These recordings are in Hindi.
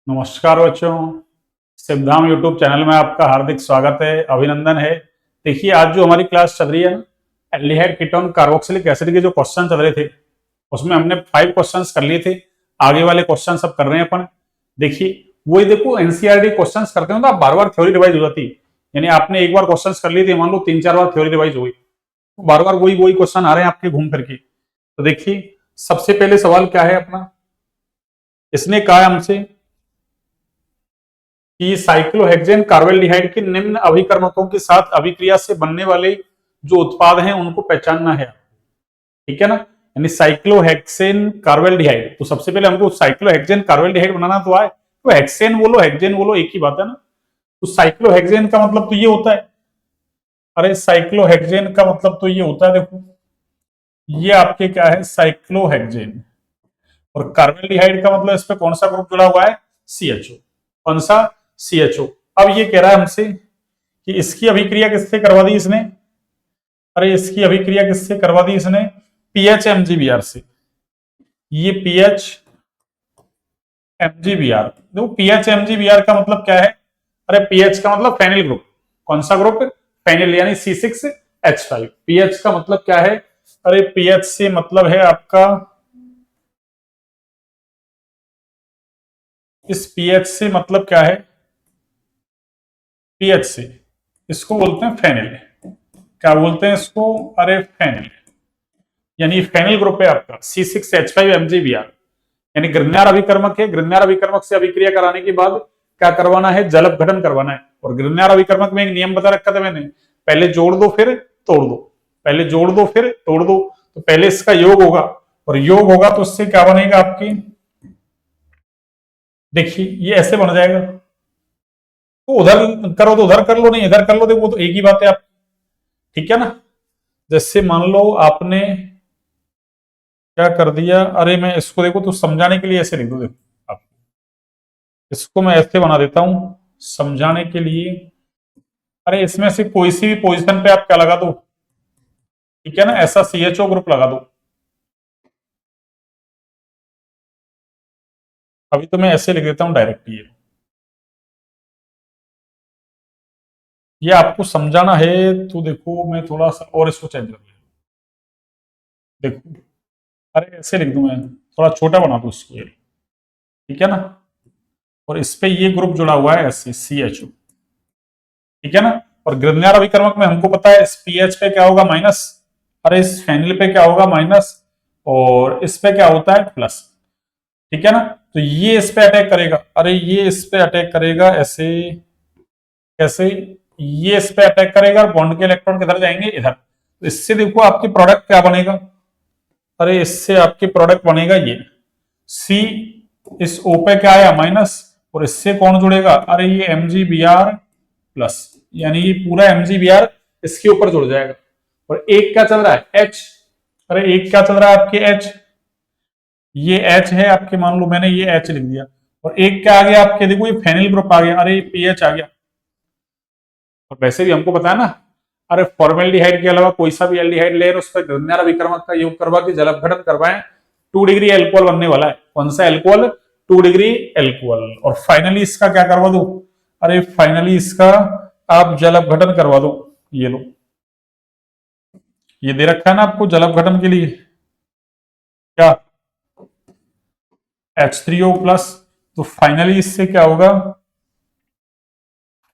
नमस्कार बच्चों। सिद्धाम यूट्यूब चैनल में आपका हार्दिक स्वागत है, अभिनंदन है। देखिए, आज जो हमारी क्लास चल रही है ना, एल्डिहाइड कीटोन कार्बोक्सिलिक एसिड के जो क्वेश्चन चल रहे थे, उसमें हमने 5 क्वेश्चंस कर लिए थे। आगे वाले क्वेश्चन सब कर रहे हैं अपन। देखिए, वही देखो, एनसीईआरटी क्वेश्चंस करते हो तो आप बार बार थ्योरी रिवाइज हो जाती है। यानी आपने एक बार क्वेश्चंस कर लिए थे, मान लो 3-4 बार थ्योरी रिवाइज हो गई, तो बार बार वही वही क्वेश्चन आ रहे हैं आपके घूम करके। तो देखिए, सबसे पहले सवाल क्या है अपना, इसने कहा है हमसे कि साइक्लोहेक्सेन कार्बोल्डिहाइड के निम्न अभिकर्मकों के साथ अभिक्रिया से बनने वाले जो उत्पाद हैं उनको पहचानना है। ठीक है ना। यानी साइक्लोहेक्सेन कार्बोल्डिहाइड, तो सबसे पहले हमको साइक्लोहेक्सेन कार्बोल्डिहाइड बनाना तो आए। तो हेक्सेन बोलो हेक्सेन बोलो एक ही बात है ना। तो साइक्लोहेक्सेन का मतलब तो ये होता है, अरे साइक्लोहेक्सेन का मतलब तो ये होता है, देखो ये आपके क्या है, साइक्लोहेक्सेन। और कार्बोल्डिहाइड का मतलब इस पे कौन सा ग्रुप जुड़ा हुआ है, सीएचओ। कौन सा, सीएचओ। अब ये कह रहा है हमसे कि इसकी अभिक्रिया किससे करवा दी इसने, अरे इसकी अभिक्रिया किससे करवा दी इसने, पीएच एमजीबीआर से। ये पीएच एमजीबीआर, देखो पीएच एमजीबीआर का मतलब क्या है, अरे पीएच का मतलब फेनिल ग्रुप। कौन सा ग्रुप, फेनिल यानी C6H5। पीएच का मतलब क्या है, अरे पीएच से मतलब है आपका, इस पीएच से मतलब क्या है, पीएच से इसको बोलते हैं फेनिल। क्या बोलते हैं इसको, अरे फेनिल। यानी फेनिल ग्रुप है आपका C6H5MgBr। यानी ग्रिग्नार अभिकर्मक है, ग्रिग्नार अभिकर्मक से अभिक्रिया कराने के बाद क्या करवाना है, जल अपघटन करवाना है। और ग्रिग्नार अभिकर्मक में एक नियम बता रखा था मैंने, पहले जोड़ दो फिर तोड़ दो, पहले जोड़ दो फिर तोड़ दो। तो पहले इसका योग होगा, और योग होगा तो उससे क्या बनेगा आपकी, देखिए ये ऐसे बन जाएगा। तो उधर करो तो उधर कर लो, नहीं इधर कर लो, देखो तो एक ही बात है आप। ठीक है ना। जैसे मान लो आपने क्या कर दिया, अरे मैं इसको देखो तो समझाने के लिए ऐसे लिख दो, देखो आप, इसको मैं ऐसे बना देता हूं समझाने के लिए। अरे इसमें से कोई सी भी पोजीशन पे आप क्या लगा दो, ठीक है ना, ऐसा सीएचओ ग्रुप लगा दो। अभी तो मैं ऐसे लिख देता हूं डायरेक्ट, ये आपको समझाना है। तो देखो मैं थोड़ा सा और इसको चेंज कर लिया, देखो अरे ऐसे लिख दूं मैं, थोड़ा छोटा बना दू इसको ये, ठीक है ना। और इस पे ये ग्रुप जुड़ा हुआ है ऐसे CHO, ठीक है ना। और ग्रिग्नार अभिकर्मक में हमको पता है इस पीएच पे क्या होगा, माइनस, अरे इस फेनिल पे क्या होगा, माइनस, और इस पे क्या होता है, प्लस। ठीक है ना। तो ये इस पे अटैक करेगा, अरे ये इस पे अटैक करेगा ऐसे, कैसे, ये इस पे अटैक करेगा, बॉन्ड के इलेक्ट्रॉन किधर जाएंगे, इधर। तो इससे देखो आपकी प्रोडक्ट क्या बनेगा, अरे इससे आपकी प्रोडक्ट बनेगा ये सी, इस ओ पे क्या आया, माइनस, और इससे कौन जुड़ेगा, अरे ये MgBr प्लस। यानी ये पूरा MgBr इसके ऊपर जुड़ जाएगा। और एक क्या चल रहा है, H। अरे एक क्या चल रहा है आपके, H। ये H है आपके, मान लो मैंने ये H लिख दिया। और एक क्या आ गया आपके, देखो ये फेनिल ग्रुप आ गया, अरे ये PH आ गया। और वैसे भी हमको पता है ना, अरे फॉर्मेल्डिहाइड के अलावा कोई सा भी एल्डिहाइड ले उस पर ग्रिग्नार अभिकर्मक का योग करवा के जल अपघटन करवाएं, 2 डिग्री एल्कोहल बनने वाला है। कौन सा एल्कोहल, 2 डिग्री एल्कोहल। और फाइनली इसका क्या करवा दो, अरे फाइनली इसका आप जल अपघटन करवा दो। ये लो, ये दे रखा है ना आपको जल अपघटन के लिए, क्या, H3O प्लस। तो फाइनली इससे क्या होगा,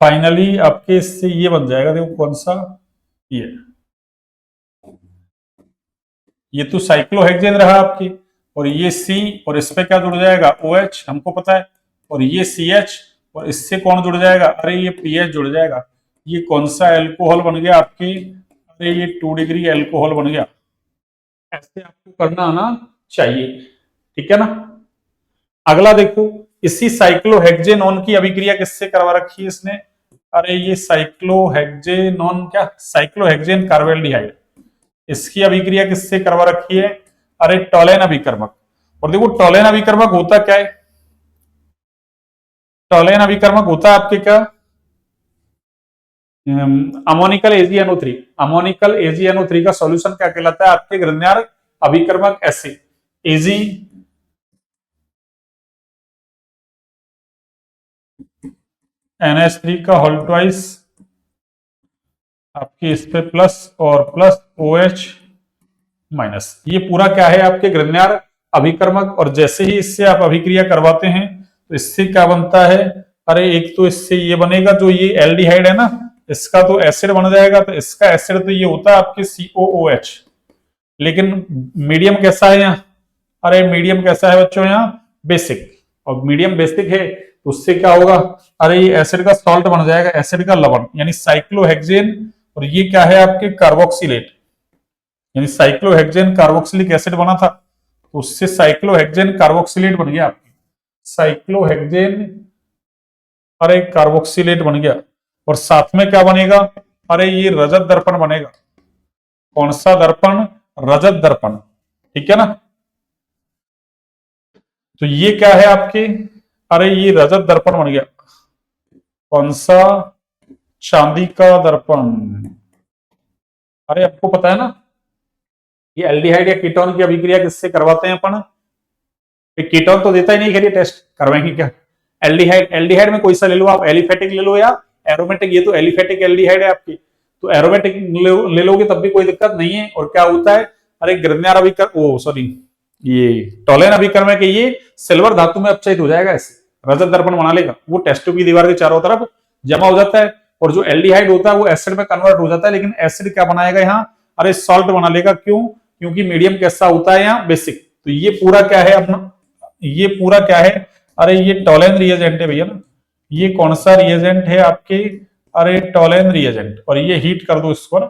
फाइनली आपके इससे ये बन जाएगा, देखो कौन सा, ये तो साइक्लोहेक्सेन रहा आपकी। और ये C, और इस पे क्या जुड़ जाएगा, OH, हमको पता है। और ये CH, और इससे कौन जुड़ जाएगा, अरे ये PH जुड़ जाएगा। ये कौन सा एल्कोहल बन गया आपकी, अरे ये 2 डिग्री एल्कोहल बन गया। ऐसे आपको करना आना चाहिए, ठीक है ना। अगला देखो, इसी साइक्लोहेक्सेनॉन की अभिक्रिया किससे करवा रखी है इसने, अरे ये साइक्लोहेक्सेनॉन, क्या साइक्लोहेक्सेन कार्बोल्डिहाइड, इसकी अभिक्रिया किससे करवा रखी है, अरे टोलेन अभिकर्मक। और देखो टोलेन अभिकर्मक होता क्या है, टोलेन अभिकर्मक होता है आपके क्या, अमोनिकल AgNO3। अमोनिकल AgNO3 का सॉल्यूशन क्या कहलाता है आपके, ग्रिग्नार अभिकर्मक एसिड, Ag NH3 का होल ट्वाइस आपकी इस पे प्लस और प्लस OH माइनस। ये पूरा क्या है आपके ग्रिग्नार अभिकर्मक, और जैसे ही इससे आप अभिक्रिया करवाते हैं तो इससे क्या बनता है, अरे एक तो इससे ये बनेगा, जो ये एल्डिहाइड है ना, इसका तो एसिड बन जाएगा, तो इसका एसिड तो ये होता है आपके COOH। लेकिन मीडियम कैसा है यहाँ, अरे मीडियम कैसा है बच्चों यहाँ, बेसिक। और मीडियम बेसिक है तो उससे क्या होगा, अरे ये एसिड का सॉल्ट बन जाएगा, एसिड का लवण, यानी साइक्लोहेक्सेन। और ये क्या है आपके कार्बोक्सिलेट, यानी साइक्लोहेक्सेन कार्बोक्सिलिक एसिड बना था, तो उससे साइक्लोहेक्सेन कार्बोक्सिलेट बन गया आपकी, साइक्लोहेक्सेन अरे कार्बोक्सिलेट बन गया। और साथ में क्या बनेगा, अरे ये रजत दर्पण बनेगा। कौन सा दर्पण, रजत दर्पण, ठीक है ना। तो ये क्या है आपके, अरे ये रजत दर्पण बन गया। कौन सा, चांदी का दर्पण। अरे आपको पता है ना, ये एल्डिहाइड या कीटोन की अभिक्रिया किससे करवाते हैं अपन, कीटोन तो देता ही नहीं, खैर टेस्ट करवाएंगे क्या। एल्डिहाइड, एल्डिहाइड में कोई सा ले लो आप, एलिफेटिक ले लो या एरोमेटिक, ये तो एलिफेटिक एल्डिहाइड है आपकी, तो एरोमेटिक ले लोगे तब भी कोई दिक्कत नहीं है। और क्या होता है, अरे ग्रिग्नार अभिकर्म, ओ सॉरी, ये टोलेन अभिकर्म है कि ये सिल्वर धातु में अपचयित हो जाएगा, ऐसे रजत दर्पण बना लेगा, वो टेस्ट ट्यूब की दीवार के चारों तरफ जमा हो जाता है। और जो एल्डिहाइड होता है वो एसिड में कन्वर्ट हो जाता है, लेकिन एसिड क्या बनाएगा यहाँ, अरे सॉल्ट बना लेगा। क्यों, क्योंकि मीडियम कैसा होता है यहाँ, बेसिक। तो ये पूरा क्या है अपना, ये पूरा क्या है, अरे ये टोलेन रिएजेंट है भैया ना, ये कौन सा रिएजेंट है आपके, अरे टोलेन रिएजेंट। और ये हीट कर दो इसको ना,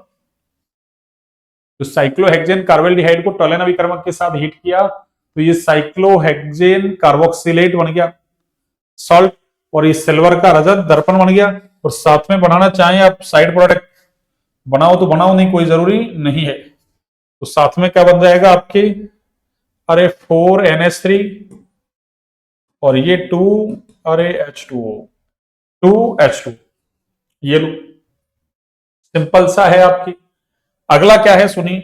तो साइक्लोहेक्सेन कार्बोल्डिहाइड को टोलेन अभिकर्मक के साथ हीट किया तो ये साइक्लोहेक्सेन कार्बोक्सिलेट बन गया सॉल्ट, और ये सिल्वर का रजत दर्पण बन गया। और साथ में बनाना चाहें आप साइड प्रोडक्ट बनाओ तो बनाओ, नहीं कोई जरूरी नहीं है। तो साथ में क्या बन जाएगा आपके, अरे 4NH3 और ये 2, अरे H2O, 2H2, ये लो, सिंपल सा है आपकी। अगला क्या है सुनिए,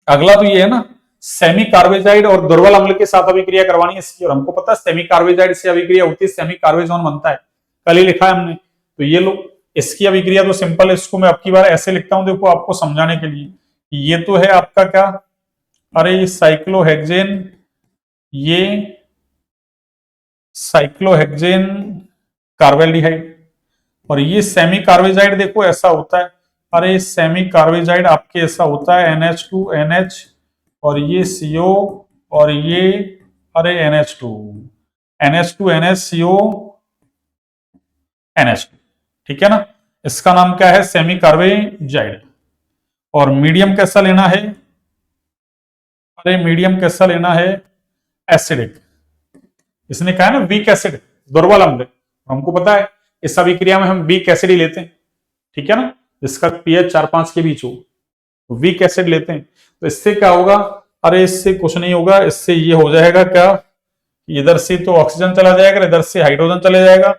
अगला तो ये है ना, सेमी कार्बेजाइड और दुर्बल अम्ल के साथ अभिक्रिया करवानी है इसकी। और हमको पता है सेमी कार्बेजाइड से अभिक्रिया होती है, सेमी कार्बेजोन बनता है, कल ही लिखा है हमने। तो ये लो, इसकी अभिक्रिया तो सिंपल है, इसको मैं अब की बार ऐसे लिखता हूं, देखो आपको समझाने के लिए। ये तो है आपका क्या, अरे ये साइक्लोहेक्सेन, ये साइक्लोहेक्सेन कार्बोल्डिहाइड, और ये सेमी कार्बेजाइड देखो ऐसा होता है, अरे सेमी कार्बेजाइड आपके ऐसा होता है NH2NH, और ये CO, और ये अरे NH2 NH2NH CO NH2, ठीक है ना। इसका नाम क्या है, सेमी कार्बेजाइड। और मीडियम कैसा लेना है, अरे मीडियम कैसा लेना है, एसिडिक। इसने कहा ना वीक एसिड, दुर्बल अम्ल, हमको पता है इस अभिक्रिया में हम वीक एसिड ही लेते हैं, ठीक है ना, जिसका pH 4-5 के बीच हो, वीक एसिड लेते हैं। तो इससे क्या होगा, अरे इससे कुछ नहीं होगा, इससे ये हो जाएगा क्या, इधर से तो ऑक्सीजन चला जाएगा, इधर से हाइड्रोजन चले जाएगा,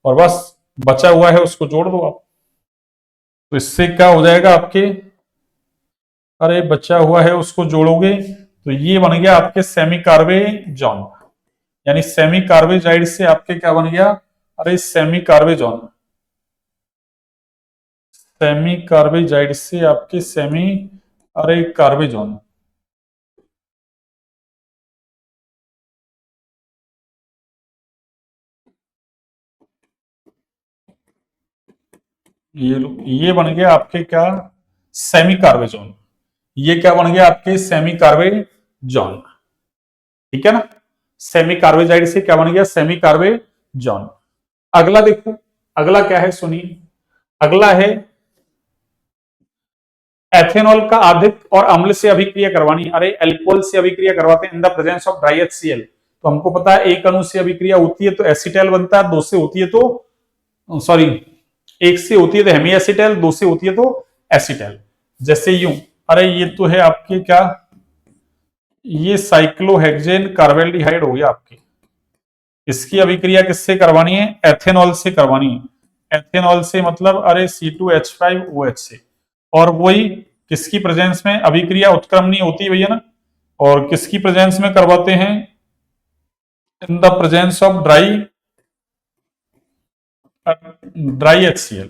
और बस बचा हुआ है उसको जोड़ दो आप। तो इससे क्या हो जाएगा आपके, अरे बचा हुआ है उसको जोड़ोगे तो ये बन गया आपके सेमी कार्बेजोन, यानी सेमी कार्बेजाइड से आपके क्या बन गया, अरे सेमी कार्बेजोन, सेमी कार्बेजाइड से आपके सेमी, अरे कार्बेजोन। ये बन गया आपके क्या, सेमी कार्बेजोन। ये क्या बन गया आपके, सेमी कार्बेजोन, ठीक है ना। सेमी कार्बेजाइड से क्या बन गया, सेमी कार्बेजोन। अगला देखो, अगला क्या है सुनिए, अगला है एथेनॉल का अधिक और अम्ल से अभिक्रिया करवानी। अरे एल्कोहल से अभिक्रिया करवाते हैं in the presence of dry HCl। तो हमको पता है एक अणु से अभिक्रिया होती है तो एसिटाइल बनता है, दो से होती है तो सॉरी, एक से होती है तो हेमी एसिटाइल, दो से होती है तो एसिटाइल। जैसे यूं, अरे ये तो है आपके क्या, ये साइक्लोहेक्सेन कार्बोल्डिहाइड हो गया आपकी, इसकी अभिक्रिया किससे करवानी है, एथेनॉल से करवानी है। एथेनॉल से मतलब अरे C2H5OH से, और वही किसकी प्रेजेंस में, अभिक्रिया उत्क्रमणीय होती है भैया ना, और किसकी प्रेजेंस में करवाते हैं, in the presence of dry HCl,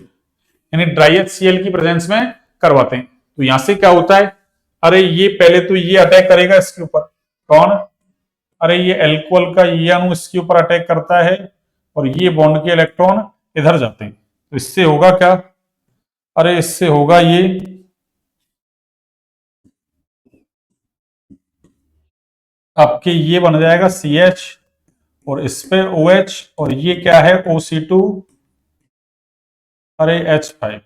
यानी ड्राई HCl की प्रेजेंस में करवाते हैं। तो यहां से क्या होता है, अरे ये पहले तो ये अटैक करेगा इसके ऊपर, कौन, अरे ये एल्कोहल का ये अणु इसके ऊपर अटैक करता है और ये बॉन्ड के इलेक्ट्रॉन इधर जाते हैं। तो इससे होगा क्या, अरे इससे होगा ये आपके ये बन जाएगा CH और इस पे OH और ये क्या है OC2, अरे H5,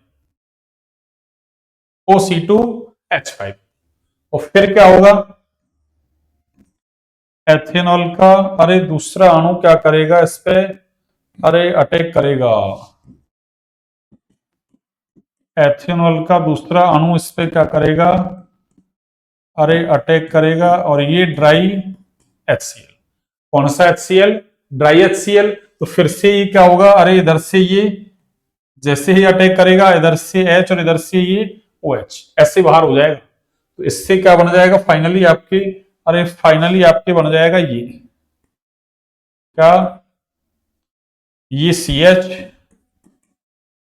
OC2H5। और फिर क्या होगा, एथेनॉल का अरे दूसरा अणु क्या करेगा इस पे, अरे अटैक करेगा, एथेनॉल का दूसरा अणु इस पे क्या करेगा, अरे अटैक करेगा और ये ड्राई HCl, कौन सा HCl, ड्राई HCl। तो फिर से ये क्या होगा, अरे इधर से ये जैसे ही अटैक करेगा इधर से H और इधर से ये OH ऐसे बाहर हो जाएगा। तो इससे क्या बन जाएगा फाइनली आपके, अरे फाइनली आपके बन जाएगा ये क्या, ये CH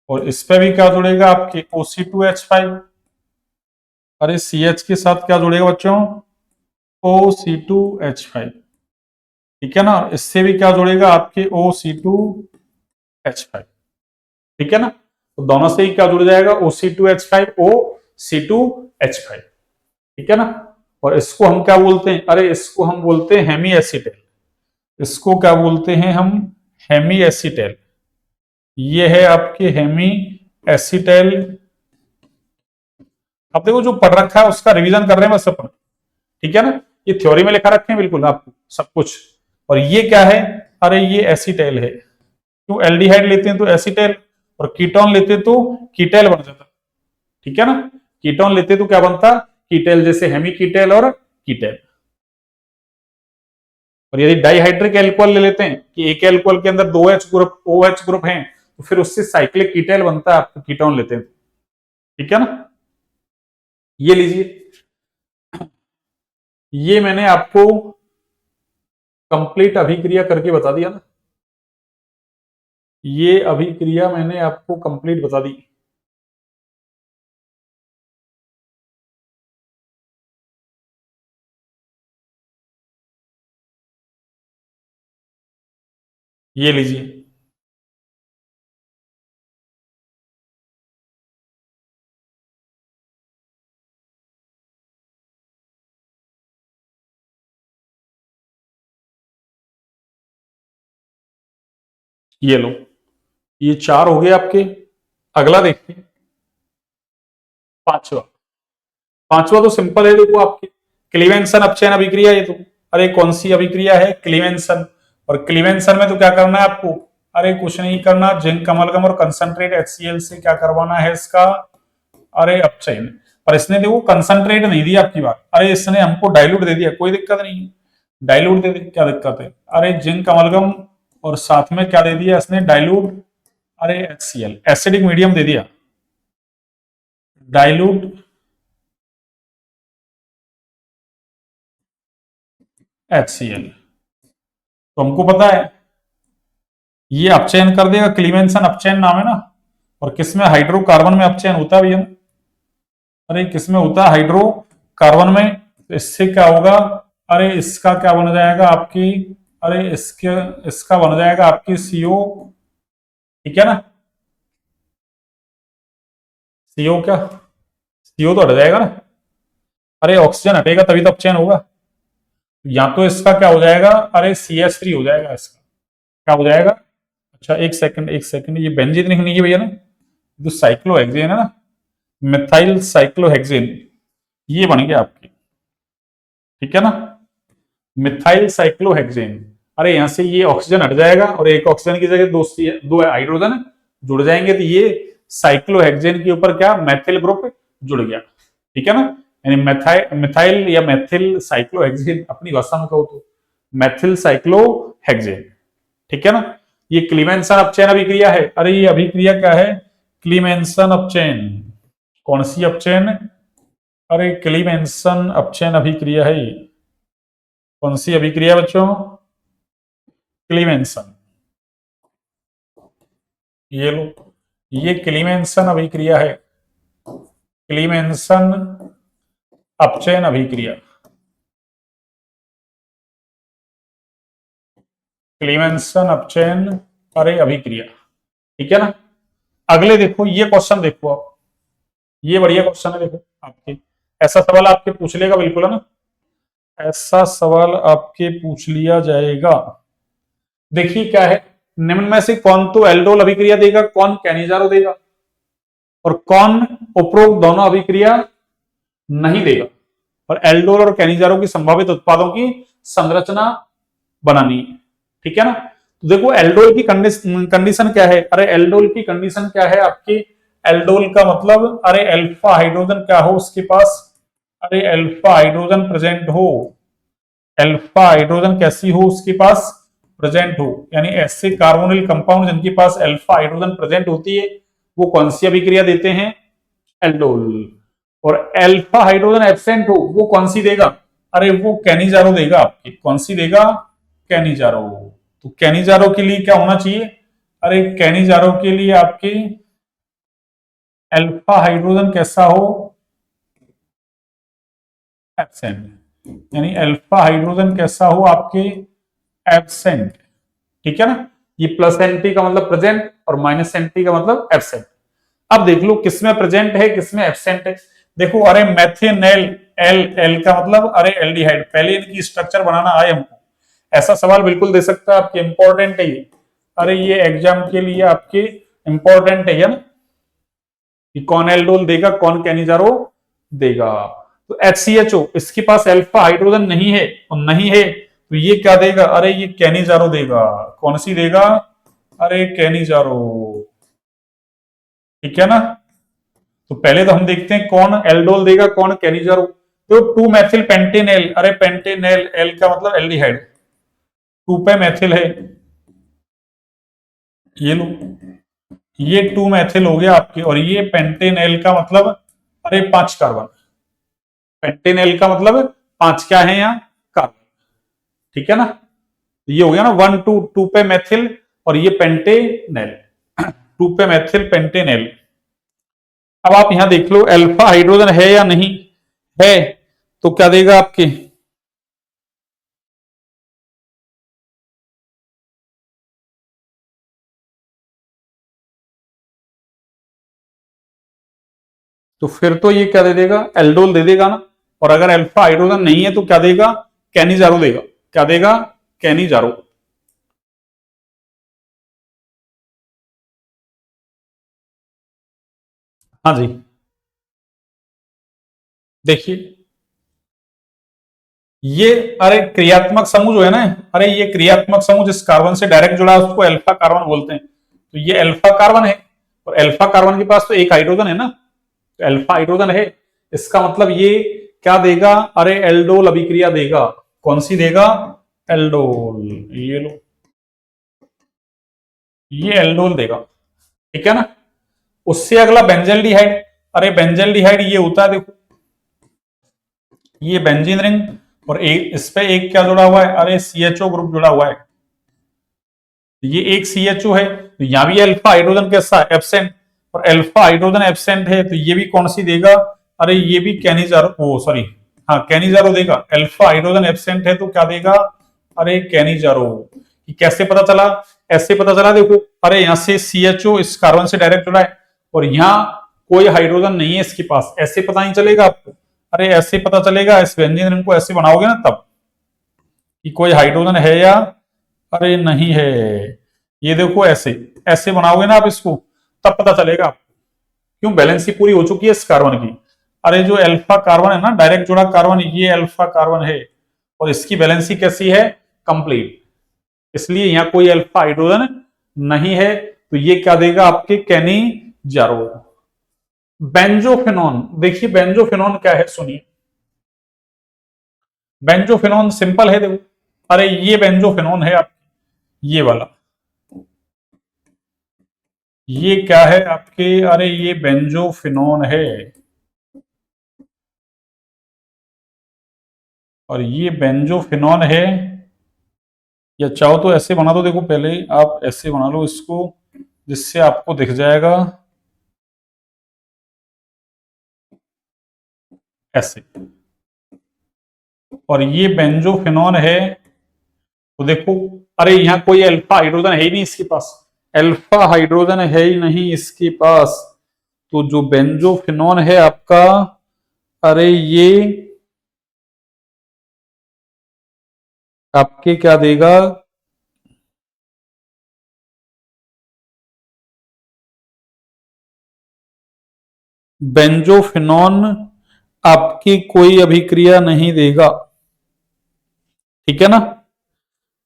और इस पे भी क्या जुड़ेगा आपके OC2H5, अरे CH के साथ क्या जुड़ेगा बच्चों, OC2H5, ठीक है ना। इससे भी क्या जुड़ेगा आपके OC2H5, ठीक है ना। तो दोनों से ही क्या जुड़ जाएगा OC2H5 OC2H5, ठीक है ना। और इसको हम क्या बोलते हैं, अरे इसको हम बोलते हैं हेमी एसीटेल, इसको क्या बोलते हैं हम, हेमी एसीटेल। ये है आपके हेमी एसीटेल। अब देखो जो पढ़ रखा है उसका रिवीजन कर रहे हैं बस अपन, ठीक है ना। ये थ्योरी में लिखा रखे हैं बिल्कुल आपको सब कुछ। और ये क्या है, अरे ये एसीटेल है, क्यों एल्डिहाइड लेते हैं तो एसीटेल, और कीटोन लेते तो कीटेल बन जाता, ठीक है ना। कीटोन लेते तो क्या बनता, कीटेल, जैसे हेमी कीटेल और कीटेल। और यदि डाइहाइड्रिक एल्कोहल ले लेते हैं कि एक एल्कोहल के अंदर 2H ग्रुप OH ग्रुप हैं, तो फिर उससे साइक्लिक कीटेल बनता है, आपको कीटोन लेते हैं, ठीक है ना। ये लीजिए, ये मैंने आपको कंप्लीट अभिक्रिया करके बता दिया ना, ये अभिक्रिया मैंने आपको कंप्लीट बता दी। ये लीजिए, ये लो, ये 4 हो गए आपके। अगला देखिए, पांचवा। पांचवा तो सिंपल है, देखो आपके क्लीवेंसन अपचयन अभिक्रिया। ये तो अरे कौन सी अभिक्रिया है, क्लीवेंसन। और क्लीवेंसन में तो क्या करना है आपको, अरे कुछ नहीं करना, जिंक अमलगम और कंसंट्रेट HCl से क्या करवाना है इसका, अरे अपचयन। पर इसने देखो कंसंट्रेट नहीं दिया आपकी बात, अरे इसने हमको डाइल्यूट दे दिया, कोई दिक्कत नहीं है, डाइल्यूट दे दे, क्या दिक्कत है। अरे जिंक अमलगम और साथ में क्या दे दिया इसने, डाइल्यूट, अरे HCl एसिडिक मीडियम दे दिया, डाइल्यूट HCl। तो हमको पता है ये अपचयन कर देगा, क्लीवेंसन अपचयन नाम है ना। और किसमें, हाइड्रोकार्बन में अपचयन होता है भैया, अरे किसमें होता है, हाइड्रोकार्बन में। तो इससे क्या होगा, अरे इसका क्या बन जाएगा आपकी, अरे इसके इसका बन जाएगा आपकी CO, ठीक है ना। CO क्या, CO तो हट जाएगा ना, अरे ऑक्सीजन हटेगा तभी तो अपचयन होगा। या तो इसका क्या हो जाएगा, अरे CH3 हो जाएगा, इसका क्या हो जाएगा। अच्छा एक सेकंड एक सेकंड, ये बेंजीन नहीं है भैया ना, जो साइक्लोहेक्सेन है ना, मिथाइल साइक्लोहेक्सेन, ये बन गया आपकी, ठीक है ना, मिथाइल साइक्लोहेक्सेन। अरे यहां से ये ऑक्सीजन हट जाएगा और एक ऑक्सीजन की जगह दो हाइड्रोजन जुड़ जाएंगे, तो ये साइक्लोहेक्सेन के ऊपर क्या, मैथिल ग्रुप जुड़ गया, ठीक है ना। यानी मिथाइल या मैथिल साइक्लोहेक्सेन, अपनी भाषा में कहो तो मैथिल साइक्लोहेक्सेन, ठीक है ना। ये क्लीमेंसन अपचयन अभिक्रिया है, अरे ये अभिक्रिया क्या है, क्लीमेंसन अपचयन। कौन सी अपचयन, अरे क्लीमेंसन अपचयन अभिक्रिया है। कौन सी अभिक्रिया बच्चों, क्लीमेंसन, ये लो, ये क्लीमेंसन अभिक्रिया है, क्लीमेंसन अपचयन अभिक्रिया, क्लीमेंसन अपचयन अरे अभिक्रिया। ठीक है ना। अगले देखो, ये क्वेश्चन देखो आप, ये बढ़िया क्वेश्चन है, देखो आपके ऐसा सवाल आपके पूछ लेगा बिल्कुल, है ना, ऐसा सवाल आपके पूछ लिया जाएगा। देखिए क्या है, निम्न में से कौन तो एल्डोल अभिक्रिया देगा, कौन कैनिजारो देगा, और कौन उपरोक्त दोनों अभिक्रिया नहीं देगा, और एल्डोल और कैनिजारो की संभावित उत्पादों की संरचना बनानी है। ठीक है ना। तो देखो एल्डोल की कंडीशन क्या है, अरे एल्डोल की कंडीशन क्या है आपकी, एल्डोल का मतलब अरे अल्फा हाइड्रोजन क्या हो उसके पास, अरे अल्फा हाइड्रोजन प्रेजेंट हो, अल्फा हाइड्रोजन कैसी हो उसके पास प्रेजेंट हो, यानी ऐसे कार्बोनिल कंपाउंड जिनके पास अल्फा हाइड्रोजन प्रेजेंट होती है वो कौन सी अभिक्रिया देते हैं, एल्डोल। और अल्फा हाइड्रोजन एब्सेंट हो वो कौन सी देगा, अरे वो कैनिजारो देगा आपकी, कौन सी देगा, कैनिजारो। तो कैनिजारो के लिए क्या होना चाहिए, अरे कैनिजारो के लिए आपकी अल्फा हाइड्रोजन कैसा हो, एब्सेंट, यानी अल्फा हाइड्रोजन कैसा हो आपके, एब्सेंट। ठीक है ना। ये प्लस एंटी का मतलब प्रेजेंट और माइनस एंटी का मतलब एब्सेंट। अब देख लो किसमें प्रेजेंट है किसमें एब्सेंट है। देखो अरे मेथेनेल, एल एल का मतलब अरे एल्डिहाइड, पहले इनकी स्ट्रक्चर बनाना आए हमको, ऐसा सवाल बिल्कुल दे सकता है आपके, इंपॉर्टेंट है ये, अरे ये एग्जाम के लिए आपके इंपॉर्टेंट है ना, कि कौन एल्डोल देगा कौन कैनिजारो देगा। तो HCHO इसके पास अल्फा हाइड्रोजन नहीं है, और नहीं है तो ये क्या देगा, अरे ये कैनिजारो देगा, कौन सी देगा, अरे कैनिजारो। ठीक है ना। तो पहले तो हम देखते हैं कौन एल्डोल देगा कौन कैनिजारो। तो 2 मैथिल पेंटेनेल, अरे पेंटेनेल एल का मतलब एल्डिहाइड, 2 पे मैथिल है, ये लो, ये 2 मैथिल हो गया आपके, और ये पेंटेनेल का मतलब अरे 5 कार्बन, पेंटेनेल का मतलब 5 क्या है यहाँ, कार्बन। ठीक है ना। ये हो गया ना 1 2 2 पे मैथिल, और ये पेंटेनेल 2 पे मैथिल पेंटेनेल। अब आप यहां देख लो अल्फा हाइड्रोजन है या नहीं है, तो क्या देगा आपके, तो फिर तो ये क्या दे देगा, एल्डोल दे देगा ना। और अगर अल्फा हाइड्रोजन नहीं है तो क्या देगा, कैनिजारो देगा, क्या देगा, कैनिजारो। हाँ जी, देखिए ये अरे क्रियात्मक समूह जो है ना, अरे ये क्रियात्मक समूह जिस कार्बन से डायरेक्ट जुड़ा है उसको अल्फा कार्बन बोलते हैं, तो ये अल्फा कार्बन है, और अल्फा कार्बन के पास तो एक हाइड्रोजन है ना, तो अल्फा हाइड्रोजन है, इसका मतलब ये क्या देगा, अरे एल्डोल अभिक्रिया देगा, कौन सी देगा, एल्डोल, ये लो, ये एल्डोल देगा। ठीक है ना। उससे अगला बेंजल्डिहाइड, अरे बेंजल्डिहाइड ये होता है देखो, ये बेंजीन रिंग, और एक इस पे एक क्या जुड़ा हुआ है, अरे CHO ग्रुप जुड़ा हुआ है, ये एक CHO है, तो यहां भी अल्फा हाइड्रोजन कैसा एब्सेंट, और अल्फा हाइड्रोजन एब्सेंट है तो ये भी कौन सी देगा, अरे ये भी कैनिजारो, ओ सॉरी, हाँ कैनिजारो देगा, अल्फा हाइड्रोजन एब्सेंट है तो क्या देगा, अरे कैनिजारो। कि कैसे पता चला, ऐसे पता चला देखो, अरे यहां से CHO इस कार्बन से डायरेक्ट जुड़ा है, और यहाँ कोई हाइड्रोजन नहीं है इसके पास, ऐसे पता नहीं चलेगा आपको, अरे ऐसे पता चलेगा, इस बेंजीन रिंग को ऐसे बनाओगे ना तब, कि कोई हाइड्रोजन है या अरे नहीं है, ये देखो ऐसे, ऐसे बनाओगे ना आप इसको, तब पता चलेगा आपको, क्यों बैलेंसी पूरी हो चुकी है इस कार्बन की। अरे जो अल्फा कार्बन है ना डायरेक्ट जुड़ा कार्बन, ये अल्फा कार्बन है, और इसकी बैलेंसी कैसी है, कंप्लीट, इसलिए यहाँ कोई अल्फा हाइड्रोजन नहीं है, तो ये क्या देगा आपके, कैनिजारो। बेंजोफिनॉन, देखिए बेंजोफिनॉन क्या है सुनिए, बेंजोफिनॉन सिंपल है देखो, अरे ये बेंजोफिनॉन है आप, ये वाला, ये क्या है आपके, अरे ये बेंजोफिनॉन है, और ये बेंजोफिनॉन है, या चाहो तो ऐसे बना दो, देखो पहले आप ऐसे बना लो इसको, जिससे आपको दिख जाएगा ऐसे। और ये बेंजोफिनॉन है, तो देखो, अरे यहाँ कोई अल्फा हाइड्रोजन है ही नहीं इसके पास, अल्फा हाइड्रोजन है ही नहीं इसके पास। तो जो बेंजोफिनॉन है आपका, अरे ये आपके क्या देगा, बेंजोफिनॉन आपकी कोई अभिक्रिया नहीं देगा, ठीक है ना।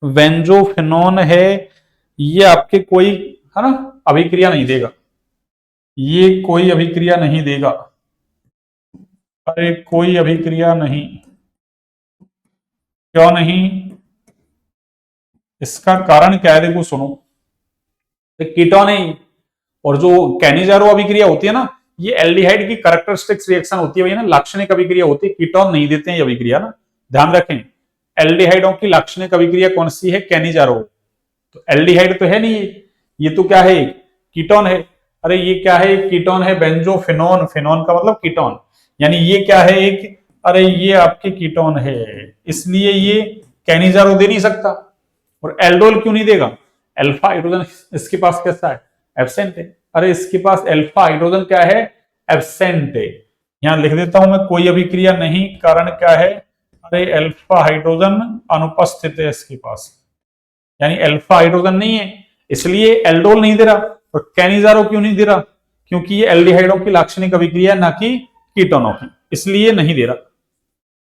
बेंजोफिनॉन है, ये आपके कोई, है ना, अभिक्रिया नहीं देगा, ये कोई अभिक्रिया नहीं देगा। अरे कोई अभिक्रिया नहीं, क्यों नहीं, इसका कारण क्या है, देखो सुनो, कीटोन है। और जो कैनिजारो अभिक्रिया होती है ना, ये एल्डिहाइड की कैरेक्टरिस्टिक्स रिएक्शन होती है, वही ना लाक्षणिक अभिक्रिया होती है, कीटोन नहीं देते हैं ये अभिक्रिया ना, ध्यान रखें। एल्डिहाइडों की लाक्षणिक अभिक्रिया कौन सी है, कैनिजारो। तो एल्डिहाइड तो है नहीं ये तो क्या है, कीटोन है। अरे ये क्या है, कीटोन है, बेंजोफिनोन, फिनोन का मतलब कीटोन, यानी ये क्या है एक, अरे ये आपके कीटोन है, इसलिए ये कैनिजारो दे नहीं सकता। और एल्डोल क्यों नहीं देगा, अल्फा हाइड्रोजन इसके पास कैसा है, एब्सेंट है। अरे इसके पास अल्फा हाइड्रोजन क्या है, एब्सेंट है। यहां लिख देता हूं मैं, कोई अभिक्रिया नहीं, कारण क्या है, अरे अल्फा हाइड्रोजन अनुपस्थित है इसके पास, यानी अल्फा हाइड्रोजन नहीं है, इसलिए एल्डोल नहीं दे रहा। और कैनिजारो क्यों नहीं दे रहा, क्योंकि ये एल्डिहाइडों की लाक्षणिक अभिक्रिया ना कि कीटोनों की, इसलिए नहीं दे रहा।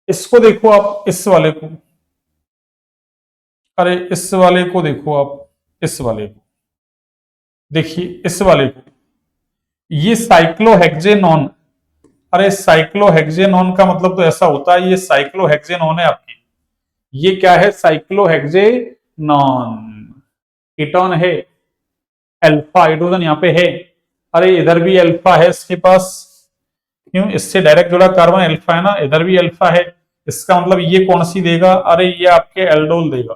इसको देखो आप, इस वाले को, अरे इस वाले को देखो आप, इस वाले को देखिए, इस वाले को, ये साइक्लोहेक्सेनॉन। अरे साइक्लोहेक्सेनॉन का मतलब तो ऐसा होता है, ये साइक्लोहेक्सेनॉन है आपकी, ये क्या है, साइक्लोहेक्सेनॉन, कीटोन है, अल्फा हाइड्रोजन यहाँ पे है। अरे इधर भी अल्फा है इसके पास, क्यों, इससे डायरेक्ट जुड़ा कार्बन अल्फा है ना, इधर भी अल्फा है, इसका मतलब ये कौन सी देगा, अरे ये आपके एल्डोल देगा।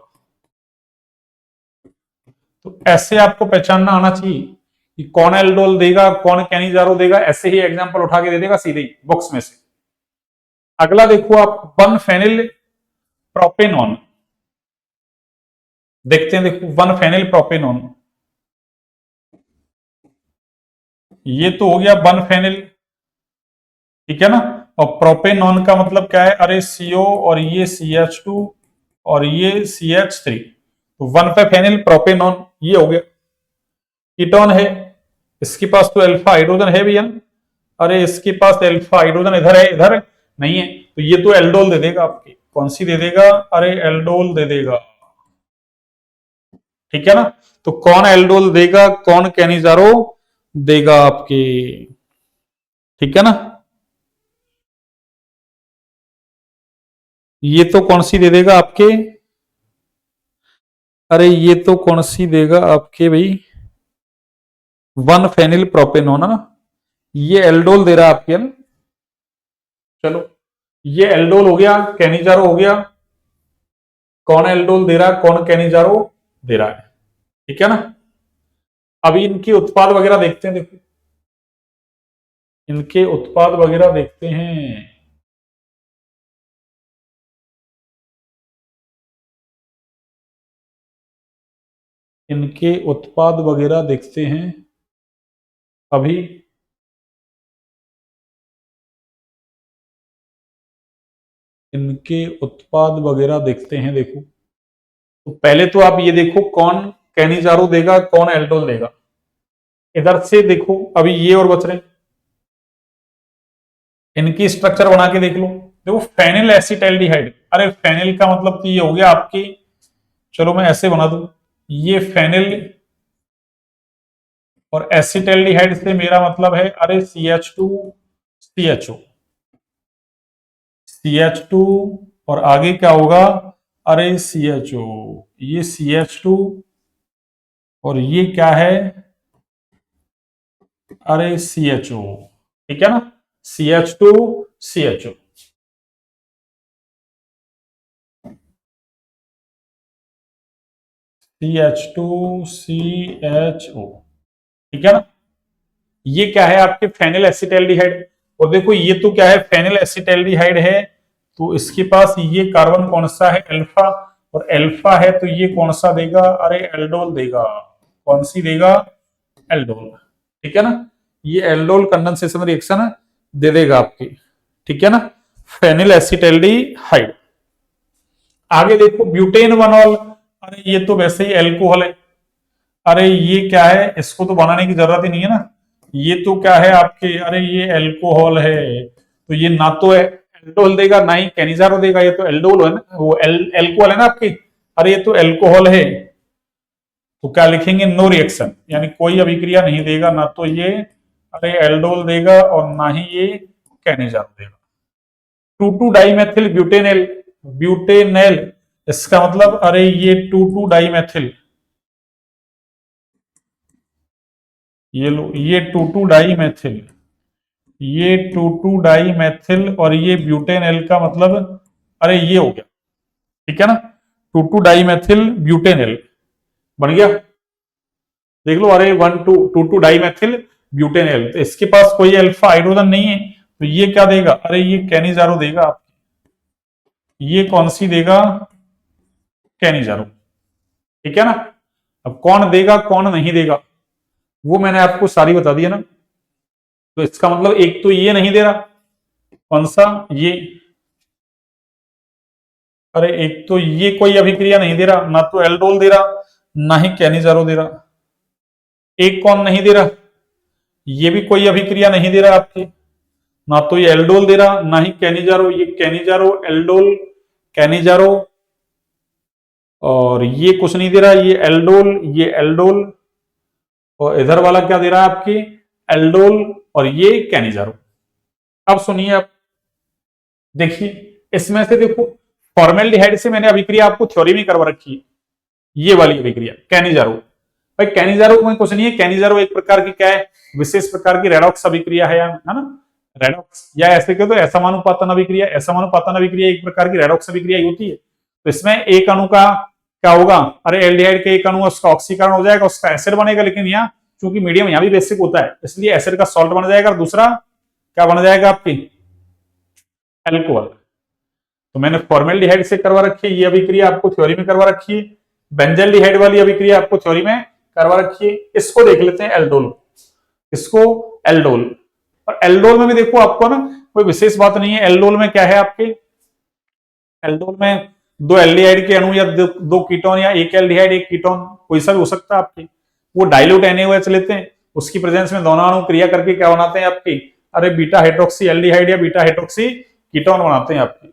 तो ऐसे आपको पहचानना आना चाहिए कि कौन एल्डोल देगा, कौन कैनिजारो देगा, ऐसे ही एग्जांपल उठा के दे देगा सीधे ही बुक्स में से। अगला देखो आप, 1 फेनिल प्रोपेनॉन, देखते हैं, देखो 1 फेनिल प्रोपेनॉन, ये तो हो गया 1 फेनिल, ठीक है ना। और प्रोपेनॉन का मतलब क्या है, अरे सीओ और ये CH2 और ये CH3, तो 1 पे फेनिल प्रोपेनॉन ये हो गया, कीटोन है, इसके पास तो अल्फा हाइड्रोजन है भैया, अरे इसके पास अल्फा हाइड्रोजन इधर है, इधर नहीं है, तो ये तो एल्डोल दे देगा आपकी, कौन सी दे देगा, अरे एल्डोल दे देगा, ठीक है ना। तो कौन एल्डोल देगा, कौन कैनिजारो देगा आपके, ठीक है ना। ये तो कौन सी दे देगा आपके, अरे ये तो कौन सी देगा आपके भाई, 1 फेनिल प्रोपेनॉन है ना, ये एल्डोल दे रहा है आपके ना। चलो, ये एल्डोल हो गया, कैनिजारो हो गया, कौन एल्डोल दे रहा है, कौन कैनिजारो दे रहा है, ठीक है ना। अभी इनके उत्पाद वगैरह देखते हैं, देखो इनके उत्पाद वगैरह देखते हैं। इनके उत्पाद वगैरह देखते हैं अभी, इनके उत्पाद वगैरह देखते हैं, देखो तो पहले तो आप ये देखो कौन कैनिजारो देगा, कौन एल्डोल देगा, इधर से देखो, अभी ये और बच रहे हैं, इनकी स्ट्रक्चर बना के देख लो। देखो फेनिल एसिटाल्डिहाइड, अरे फेनिल का मतलब तो ये हो गया आपकी, चलो मैं ऐसे बना दूं, ये फेनिल, और एसिटाल्डिहाइड से मेरा मतलब है, अरे CH2 CHO, CH2 और आगे क्या होगा, अरे CHO, ये CH2 और ये क्या है, अरे CHO, ठीक है ना, CH2 CHO। CH2CHO, ठीक है ना। ये क्या है आपके फेनिल एसिटाल्डिहाइड, और देखो ये तो क्या है फेनिल एसिटाल्डिहाइड है, तो इसके पास ये कार्बन कौन सा है अल्फा, और अल्फा है तो ये कौन सा देगा, अरे एल्डोल देगा, कौन सी देगा, एल्डोल, ठीक है ना। ये एल्डोल कंडेंसेशन रिएक्शन दे देगा आपकी, ठीक है ना, फेनिल एसिटाल्डिहाइड। आगे देखो ब्यूटेन बनॉल, अरे ये तो वैसे ही एल्कोहल है, अरे ये क्या है, इसको तो बनाने की जरूरत ही नहीं है ना, ये तो क्या है आपके, अरे ये एल्कोहल है, तो ये ना तो एल्डोल देगा ना ही कैनिजारो देगा, ये तो एल्डोल है ना, वो एल्कोहल है ना आपकी, अरे ये तो एल्कोहल है, तो क्या लिखेंगे, नो रिएक्शन, यानी कोई अभिक्रिया नहीं देगा, ना तो ये अरे एल्डोल देगा और ना ही ये कैनिजारो देगा। 2,2-डाइमेथिल ब्यूटेनेल, ब्यूटेनेल, इसका मतलब अरे ये 2,2-डाइमेथिल, ये लो, ये 2,2-डाइमेथिल, ये 2,2-डाइमेथिल और ये ब्यूटेनेल का मतलब अरे ये हो गया, ठीक है ना, 2,2-डाइमेथिल ब्यूटेनेल बन गया, देख लो, अरे 2,2-डाइमेथिल ब्यूटेनेल, तो इसके पास कोई अल्फा हाइड्रोजन नहीं है, तो ये क्या देगा, अरे ये कैनिजारो देगा आपकी, ये कौन सी देगा, कैनिजारो, ठीक है ना। अब कौन देगा कौन नहीं देगा वो मैंने आपको सारी बता दी है ना, तो इसका मतलब एक तो ये नहीं दे रहा, कौन सा, ये, अरे एक तो ये कोई अभिक्रिया नहीं दे रहा, ना तो एल्डोल दे रहा ना ही कैनिजारो दे रहा, एक कौन नहीं दे रहा, ये भी कोई अभिक्रिया नहीं दे रहा आपके, ना तो ये एल्डोल दे रहा ना ही कैनिजारो, ये कैनिजारो एल्डोल कैनिजारो, और ये कुछ नहीं दे रहा, ये एल्डोल, और इधर वाला क्या दे रहा है आपकी, एल्डोल, और ये कैनिजारो। अब सुनिए, अब देखिए इसमें से देखो, फॉर्मेल्डिहाइड से मैंने अभिक्रिया आपको थ्योरी में करवा रखी है, ये वाली अभिक्रिया कैनिजारो, भाई कैनिजारो में कुछ नहीं है, कैनिजारो एक प्रकार की क्या है, विशेष प्रकार की रेडॉक्स अभिक्रिया है ना, रेडॉक्स, या ऐसे कहो तो असमानुपातन अभिक्रिया, असमानुपातन अभिक्रिया एक प्रकार की रेडॉक्स अभिक्रिया होती है, तो इसमें एक अणु का क्या होगा, अरे एल्डिहाइड के एक अणु उसका ऑक्सीकरण हो जाएगा, उसका एसिड बनेगा, लेकिन यहाँ चूंकि मीडियम यहाँ भी बेसिक होता है इसलिए एसिड का सॉल्ट बन जाएगा, और दूसरा क्या बन जाएगा आपकी, एल्कोहल। तो मैंने फॉर्मेल्डिहाइड से करवा रखी है ये अभिक्रिया, आपको थ्योरी में करवा रखी है, बेंजल्डिहाइड वाली अभिक्रिया आपको थ्योरी में करवा रखी है। इसको देख लेते हैं एल्डोल, इसको एल्डोल, और एल्डोल में भी देखो आपको ना कोई विशेष बात नहीं है, एल्डोल में क्या है आपके, एल्डोल में दो एल्डिहाइड के अणु या दो कीटोन या एक एल्डिहाइड एक कीटोन कोई सा भी हो सकता है आपके, वो डाइल्यूट NaOH लेते हैं, उसकी प्रेजेंस में दोनों अणु क्रिया करके क्या बनाते हैं आपकी, अरे बीटा हाइड्रोक्सी एल्डिहाइड या बीटा हाइड्रोक्सी कीटोन बनाते हैं आपकी,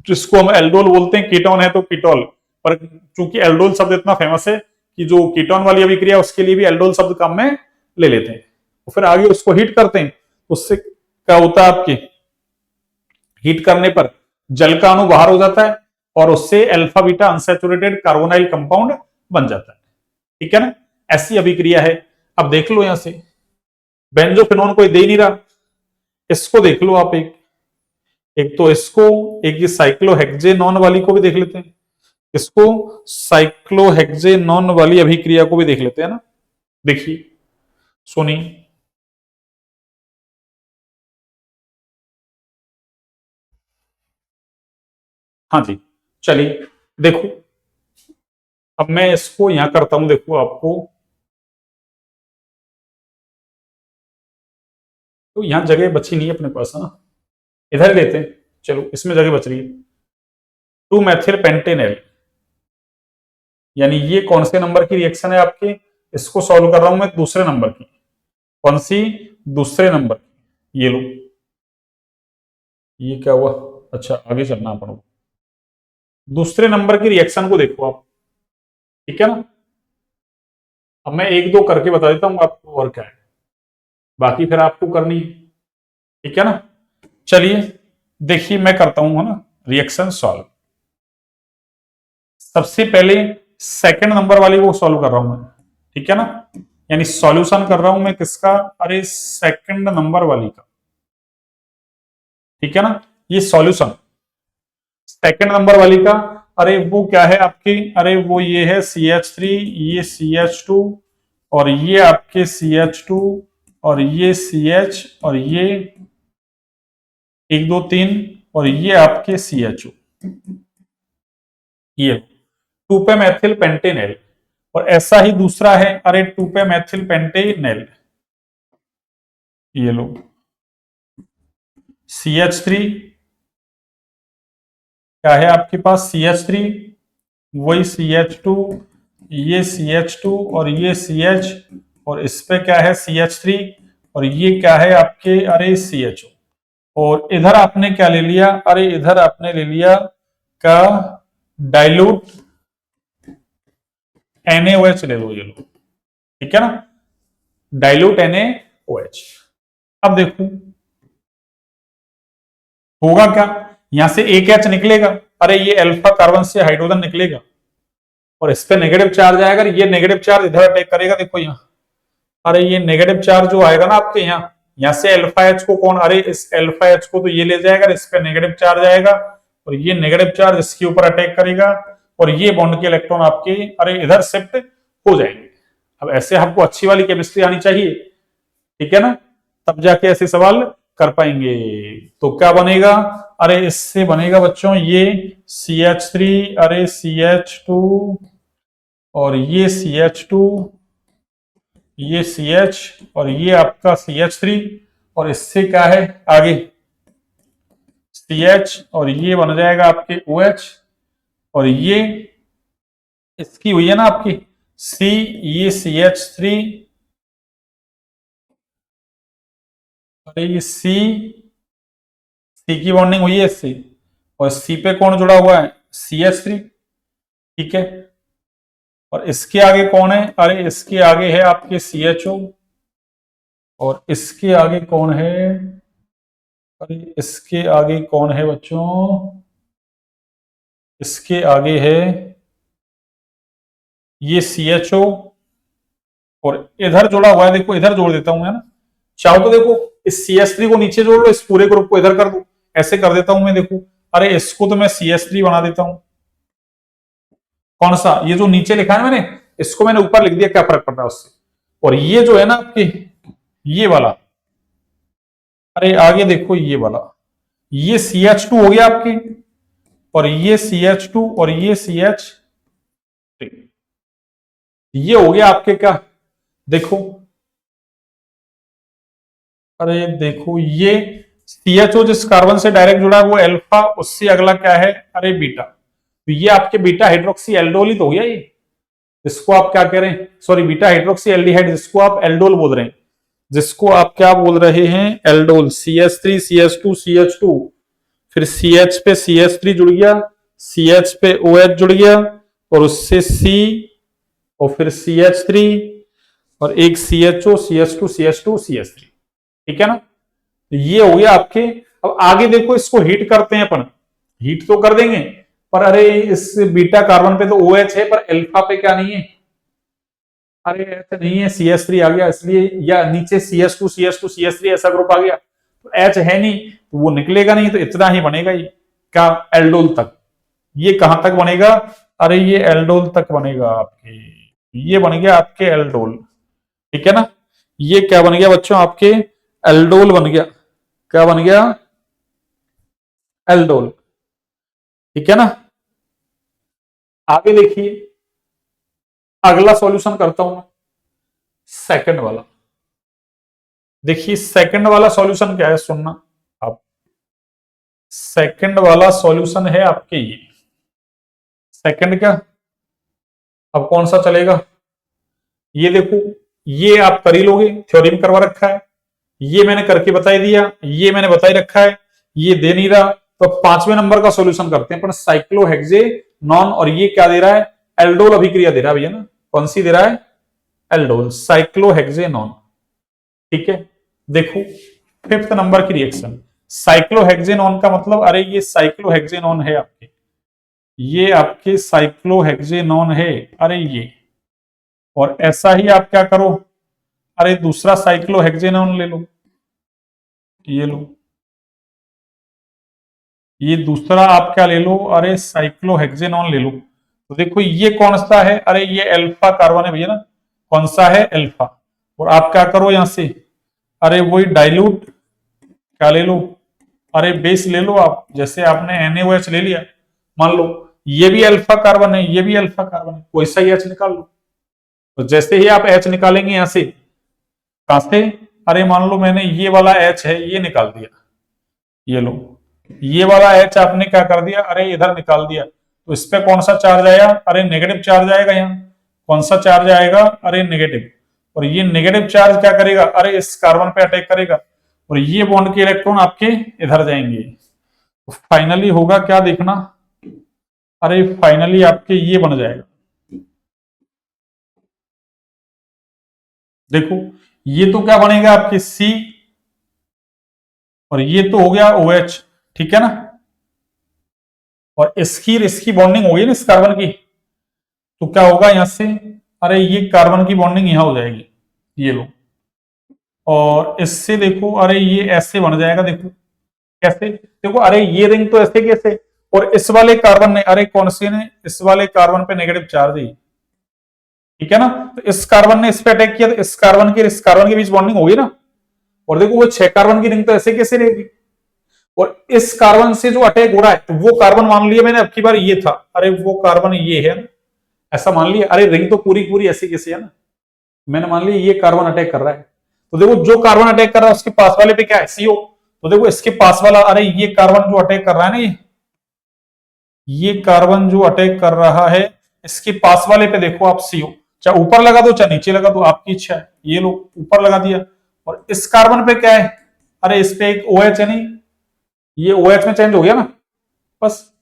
जिसको हम एल्डोल बोलते हैं, कीटोन है तो कीटोल, पर चूंकि एल्डोल शब्द इतना फेमस है कि जो कीटोन वाली अभिक्रिया उसके लिए भी एल्डोल शब्द काम में ले लेते हैं, तो फिर आगे उसको हीट करते हैं, उससे क्या होता है आपकी, हीट करने पर जल का अणु बाहर हो जाता है और उससे alpha beta unsaturated carbonyl compound बन जाता है, ठीक है ना, ऐसी अभिक्रिया है। अब देख लो यहां से बेंजोफिनोन कोई दे नहीं रहा, इसको देख लो आप, एक एक तो इसको, एक ये साइक्लोहेक्सेनोन वाली को भी देख लेते हैं, इसको साइक्लोहेक्सेनोन वाली अभिक्रिया को भी देख लेते हैं ना, देखिए सुनिए, हाँ जी, चलिए देखो, अब मैं इसको यहां करता हूं, देखो आपको, तो यहां जगह बची नहीं है अपने पास, है ना, इधर लेते हैं, चलो इसमें जगह बच रही है, 2 मेथिल पेंटेनेल, यानी ये कौन से नंबर की रिएक्शन है आपके, इसको सॉल्व कर रहा हूं मैं दूसरे नंबर की, कौन सी, दूसरे नंबर की, ये लो, ये क्या हुआ, अच्छा आगे चलना पड़ो, दूसरे नंबर की रिएक्शन को देखो आप, ठीक है ना, अब मैं एक दो करके बता देता हूं आपको और क्या है, बाकी फिर आपको करनी है, ठीक है ना। चलिए देखिए मैं करता हूं, है ना, रिएक्शन सॉल्व, सबसे पहले सेकंड नंबर वाली को सॉल्व कर रहा हूं मैं, ठीक है ना, यानी सॉल्यूशन कर रहा हूं मैं किसका, अरे सेकंड नंबर वाली का, ठीक है ना, ये सॉल्यूशन सेकंड नंबर वाली का, अरे वो क्या है आपकी, अरे वो ये है CH3, ये CH2, और ये आपके CH2, और ये CH, और ये 1 2 3, और ये आपके CHO, ये 2 पे मैथिल पेंटेनेल। और ऐसा ही दूसरा है, अरे 2 पे मैथिल पेंटेनेल, ये लो CH3, क्या है आपके पास CH3, वही CH2, ये CH2, और ये CH, और इस पे क्या है CH3, और ये क्या है आपके, अरे CHO। और इधर आपने क्या ले लिया, अरे इधर आपने ले लिया का डाइल्यूट NaOH ले लो, ये लो, ठीक है ना, डाइल्यूट NaOH। अब देखो होगा क्या, यहां से एक H निकलेगा, अरे ये अल्फा कार्बन से हाइड्रोजन निकलेगा, और इस पे नेगेटिव चार्ज आएगा, ये नेगेटिव चार्ज इधर अटैक करेगा, देखो यहाँ, अरे ये नेगेटिव चार्ज जो आएगा ना आपके यहाँ से अल्फा H को कौन, अरे इस अल्फा H को तो ये ले जाएगा, इस पे नेगेटिव चार्ज आएगा, और ये नेगेटिव चार्ज इसके ऊपर अटैक करेगा, और ये बॉन्ड के इलेक्ट्रॉन आपके अरे इधर शिफ्ट हो जाएंगे। अब ऐसे आपको अच्छी वाली केमिस्ट्री आनी चाहिए, ठीक है ना, तब जाके ऐसे सवाल कर पाएंगे। तो क्या बनेगा, अरे इससे बनेगा बच्चों ये CH3, अरे CH2, और ये CH2, ये CH, और ये आपका CH3, और इससे क्या है आगे CH, और ये बन जाएगा आपके OH, और ये इसकी हुई है ना आपकी C, ये CH3, अरे ये C की बॉन्डिंग हुई है इससे, और C पे कौन जुड़ा हुआ है CH3, ठीक है, और इसके आगे कौन है, अरे इसके आगे है आपके CHO, और इसके आगे कौन है, अरे इसके आगे कौन है बच्चों, इसके आगे है ये CHO, और इधर जुड़ा हुआ है, देखो इधर जोड़ देता हूं, है ना, चाहो तो देखो इस CH3 को नीचे जोड़ लो, इस पूरे ग्रुप को इधर कर दो, ऐसे कर देता हूं मैं, देखो अरे इसको तो मैं CH3 बना देता हूं, कौन सा, ये जो नीचे लिखा है मैंने, इसको मैंने ऊपर लिख दिया, क्या फर्क पड़ रहा है उससे, और ये जो है ना आपके ये वाला, अरे आगे देखो ये वाला, ये CH2 हो गया आपके, और ये CH2, और ये CH3, ये हो गया आपके क्या, देखो अरे देखो ये CHO जिस कार्बन से डायरेक्ट जुड़ा है वो अल्फा, उससे अगला क्या है, अरे बीटा, तो ये आपके बीटा हाइड्रोक्सी एल्डोल ही तो हो गया ये, जिसको आप क्या कह रहे हैं, सॉरी बीटा हाइड्रोक्सी एल्डिहाइड, जिसको आप एल्डोल बोल रहे हैं, जिसको आप क्या बोल रहे हैं एल्डोल, CH3 CH2 CH2, फिर CH पे CH3 जुड़ गया, CH पे OH जुड़ गया, और उससे C, और फिर CH3, और एक CHO CH2 CH2 CH3, ठीक है ना, तो ये हो गया आपके। अब आगे देखो इसको हीट करते हैं अपन, हीट तो कर देंगे, पर अरे इस बीटा कार्बन पे तो OH है, पर अल्फा पे क्या नहीं है, अरे ऐसे नहीं है, CH3 आ गया इसलिए, या नीचे CH2 CH2 CH3 ऐसा ग्रुप आ गया, तो H है नहीं तो वो निकलेगा नहीं, तो इतना ही बनेगा ये क्या, एल्डोल तक, ये कहां तक बनेगा, अरे ये एल्डोल तक बनेगा आपके, ये बन गया आपके एल्डोल, ठीक है ना, ये क्या बन गया बच्चों आपके एल्डोल बन गया, क्या बन गया एल्डोल, ठीक है ना। आगे देखिए अगला सॉल्यूशन करता हूं मैं, सेकंड वाला, देखिए सेकंड वाला सॉल्यूशन क्या है, सुनना आप, सेकंड वाला सॉल्यूशन है आपके ये, सेकंड क्या, अब कौन सा चलेगा, ये देखो ये आप कर ही लोगे, थ्योरी में करवा रखा है, ये मैंने करके बता दिया, ये मैंने बता ही रखा है, ये दे नहीं रहा, तो 5वें नंबर का सॉल्यूशन करते हैं अपन, साइक्लोहेक्सेनॉन, और ये क्या दे रहा है, एल्डोल अभिक्रिया दे रहा है भैया ना, कौन सी दे रहा है, एल्डोल साइक्लोहेक्सेनॉन, ठीक है, देखो 5th नंबर की रिएक्शन, साइक्लोहेक्सेनॉन का मतलब, अरे ये साइक्लोहेक्सेनॉन है आपके, ये आपके साइक्लोहेक्सेनॉन है, अरे ये, और ऐसा ही आप क्या करो, अरे दूसरा साइक्लोहेक्सेनॉन ले लो, ये लो, ये दूसरा आप क्या ले लो, अरे साइक्लोहेक्सेनॉन ले लो। तो देखो ये कौन सा है, अरे ये अल्फा कार्बन है भैया ना, कौन सा है, अल्फा। और आप क्या करो यहां से, अरे वही डाइल्यूट क्या ले लो, अरे बेस ले लो आप, जैसे आपने NaOH ले लिया, मान लो ये भी अल्फा कार्बन है, ये भी अल्फा कार्बन है, कोई सा ही H निकाल लो। तो जैसे ही आप H निकालेंगे यहां से, कहां से, अरे मान लो मैंने ये वाला H है ये निकाल दिया, ये लो, ये वाला H आपने क्या कर दिया, अरे इधर निकाल दिया, तो इस पे कौन सा चार्ज आया, अरे नेगेटिव चार्ज आएगा यहाँ, कौन सा चार्ज आएगा, अरे नेगेटिव। और ये नेगेटिव चार्ज क्या करेगा, अरे इस कार्बन पे अटैक करेगा, और ये बॉन्ड के इलेक्ट्रॉन आपके इधर जाएंगे। तो फाइनली होगा क्या देखना, अरे फाइनली आपके ये बन जाएगा, देखो ये तो क्या बनेगा आपके C, और ये तो हो गया OH, ठीक है ना। और इसकी बॉन्डिंग होगी ना इस कार्बन की, तो क्या होगा यहां से, अरे ये कार्बन की बॉन्डिंग यहां हो जाएगी, ये लो, और इससे देखो अरे ये ऐसे बन जाएगा, देखो कैसे, देखो अरे ये रिंग तो ऐसे कैसे, और इस वाले कार्बन ने, अरे कौन से ने, इस वाले कार्बन पे नेगेटिव चार्ज है, ठीक है ना। तो इस कार्बन ने इस पे अटैक किया, तो इस कार्बन की, इस कार्बन के बीच बॉन्डिंग होगी ना, और देखो वो 6 कार्बन की रिंग तो ऐसे कैसे रहेगी, और इस कार्बन से जो अटैक हो रहा है, तो वो कार्बन मान लिया मैंने अब की बार ये था, अरे वो कार्बन ये है ना, ऐसा मान लिया, अरे रिंग तो पूरी पूरी ऐसी कैसे है ना, मैंने मान लिया ये कार्बन अटैक कर रहा है, तो देखो जो कार्बन अटैक कर रहा है उसके पास वाले पे क्या है, CO। तो देखो इसके पास वाला, अरे ये कार्बन जो अटैक कर रहा है ना, ये कार्बन जो अटैक कर रहा है, इसके पास वाले पे देखो आप CO, चाहे ऊपर लगा दो चाहे नीचे लगा दो, आपकी इच्छा है, ये लोग ऊपर लगा दिया। और इस कार्बन पे क्या है, अरे इस पे एक OH है, नहीं ये OH में चेंज हो गया ना, बस।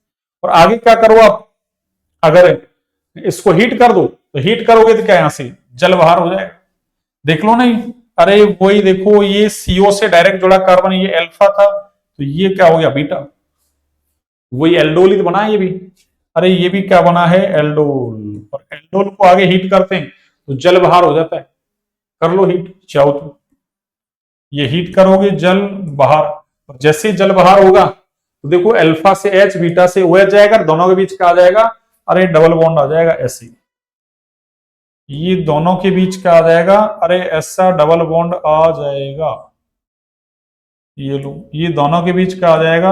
और आगे क्या करो आप, अगर इसको हीट कर दो, तो हीट करोगे तो क्या यहां से जल बाहर हो जाएगा, देख लो नहीं, अरे वही देखो ये CO से डायरेक्ट जुड़ा कार्बन, ये अल्फा था, तो ये क्या हो गया बीटा, वही एल्डोल ही तो बना है ये भी, अरे ये भी क्या बना है, एल्डोल। और एल्डोल को आगे हीट करते हैं तो जल बाहर हो जाता है, कर लो हीट चाहो तो, ये हीट करोगे जल बाहर, और जैसे जल बाहर होगा तो देखो अल्फा से H, बीटा से OH जाएगा, दोनों के बीच क्या आ जाएगा, अरे डबल बॉन्ड आ जाएगा ऐसे, ये दोनों के बीच क्या आ जाएगा, अरे ऐसा डबल बॉन्ड आ जाएगा, ये लो, ये दोनों के बीच क्या आ जाएगा,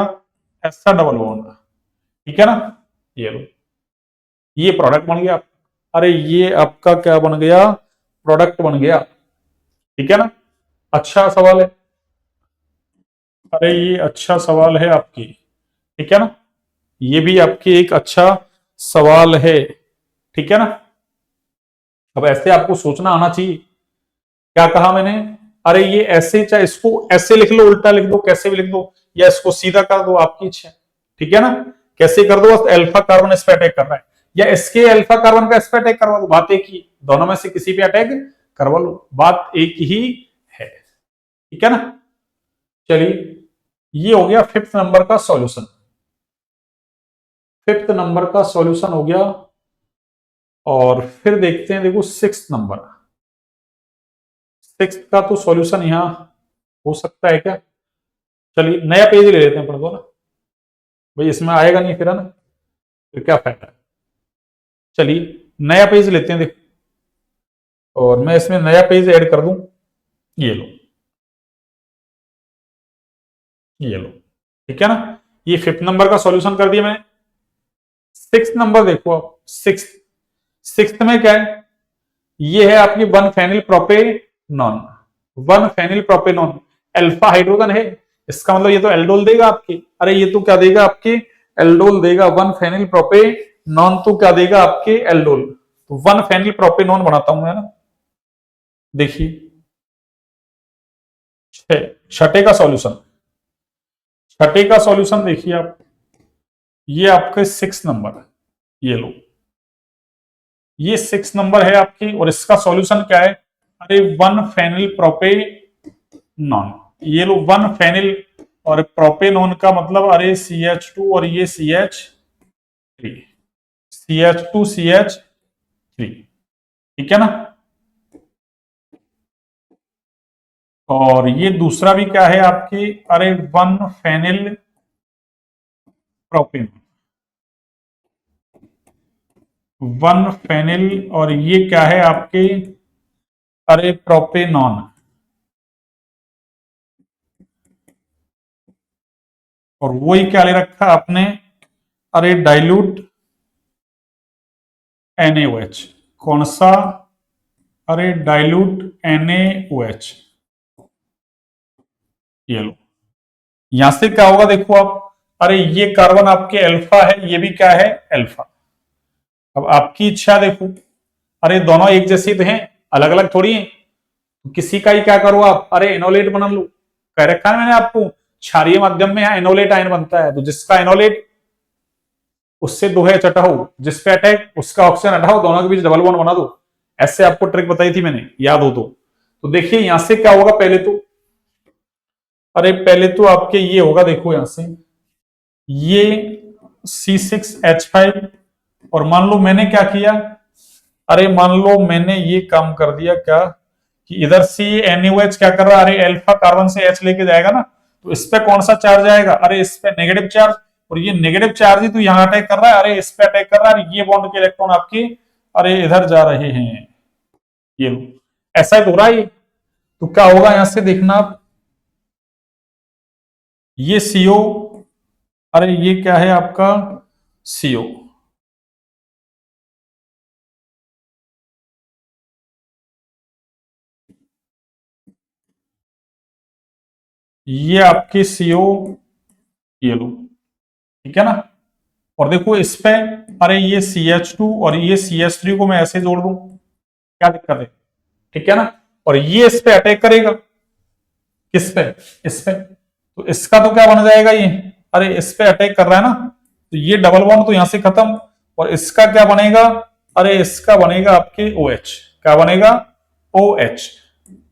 ऐसा डबल बॉन्ड, ठीक है ना, ये लो, ये प्रोडक्ट बन गया, अरे ये आपका क्या बन गया, प्रोडक्ट बन गया, ठीक है ना। अच्छा सवाल है, अरे ये अच्छा सवाल है आपकी, ठीक है ना, ये भी आपकी एक अच्छा सवाल है, ठीक है ना। अब ऐसे आपको सोचना आना चाहिए, क्या कहा मैंने, अरे ये ऐसे, चाहे इसको ऐसे लिख लो, उल्टा लिख दो, कैसे भी लिख दो, या इसको सीधा कर दो, आपकी इच्छा, ठीक है ना। कैसे कर दो, बस अल्फा कार्बन इस पे अटैक कर रहा है, या इसके अल्फा कार्बन का इस पे अटैक करवा दो, बात एक ही, दोनों में से किसी पे अटैक करवा लो, बात एक ही है, ठीक है ना। चलिए ये हो गया 5th नंबर का सॉल्यूशन, 5th नंबर का सॉल्यूशन हो गया। और फिर देखते हैं, देखो 6th नंबर, 6th का तो सॉल्यूशन यहां हो सकता है क्या, चलिए नया पेज ले लेते हैं, पढ़ दो ना भाई, इसमें आएगा नहीं फिर, है ना, फिर क्या फायदा है, चलिए नया पेज लेते हैं, देखो, और मैं इसमें नया पेज ऐड कर दूं, ये लो, ये लो, ठीक है ना। ये 5th नंबर का सॉल्यूशन कर दिया मैंने। 6th नंबर देखो आप, 6th में क्या है, ये है आपकी 1 phenyl propanone, 1 phenyl propanone, alpha hydrogen है, इसका मतलब ये तो एल्डोल देगा आपके, अरे ये तो क्या देगा आपके, एल्डोल देगा, 1 फेनिल प्रोपेनॉन तो क्या देगा आपके, एल्डोल। तो 1 फेनिल प्रोपेनॉन बनाता हूं मैं ना, देखिए छठे का सॉल्यूशन, छठे का सॉल्यूशन देखिए आप, ये आपके 6 नंबर, ये लो, ये 6 नंबर है आपकी, और इसका सॉल्यूशन क्या है, अरे 1 फेनिल प्रोपेनॉन, ये लो 1 फेनिल, और प्रोपेनॉन का मतलब अरे CH2, और ये CH3, CH2 CH3, ठीक है ना। और ये दूसरा भी क्या है आपकी, अरे 1 फेनिल प्रोपेन, 1 फेनिल, और ये क्या है आपके, अरे प्रोपेनॉन, और वही क्या ले रखा आपने, अरे डाइल्यूट NaOH, कौन सा, अरे डाइल्यूट NaOH, ये लो। यहां से क्या होगा देखो आप, अरे ये कार्बन आपके अल्फा है, ये भी क्या है अल्फा। अब आपकी इच्छा देखो, अरे दोनों एक जैसे तो हैं, अलग अलग थोड़ी हैं, तो किसी का ही क्या करो आप, अरे एनोलेट बना लो। कह रखा है मैंने आपको, क्षारीय माध्यम में यहाँ एनोलेट आयन बनता है, तो जिसका एनोलेट उससे दो है चटाओ, जिस पे अटैक उसका ऑक्सीजन हटाओ, दोनों के बीच डबल बॉन्ड बना दो। ऐसे आपको ट्रिक बताई थी मैंने, याद हो तो देखिए यहां से क्या होगा पहले तो, अरे पहले तो आपके ये होगा, देखो यहां से ये C6H5, और मान लो मैंने क्या किया, अरे मान लो मैंने ये काम कर दिया क्या, कि इधर से NaOH क्या कर रहा है, अरे अल्फा कार्बन से H लेके जाएगा ना, तो इस पे कौन सा चार्ज आएगा, अरे इस पे नेगेटिव चार्ज, और ये नेगेटिव चार्ज ही तो यहाँ अटैक कर रहा है, अरे इस पे अटैक कर रहा है, ये बॉन्ड के इलेक्ट्रॉन आपके अरे इधर जा रहे हैं, ये लो, ऐसा ही तो हो रहा है ये। तो क्या होगा यहां से देखना आप, ये CO, अरे ये क्या है आपका CO, ये आपकी CO, ये लो, ठीक है ना। और देखो इस पे, अरे ये CH2 और ये CH3 को मैं ऐसे जोड़ दूं, क्या दिक्कत है, ठीक है ना। और ये इस पे अटैक करेगा, किस पे, इस पे, तो इसका तो क्या बन जाएगा ये, अरे इस पे अटैक कर रहा है ना, तो ये डबल बॉन्ड तो यहां से खत्म, और इसका क्या बनेगा, अरे इसका बनेगा आपके OH, क्या बनेगा OH,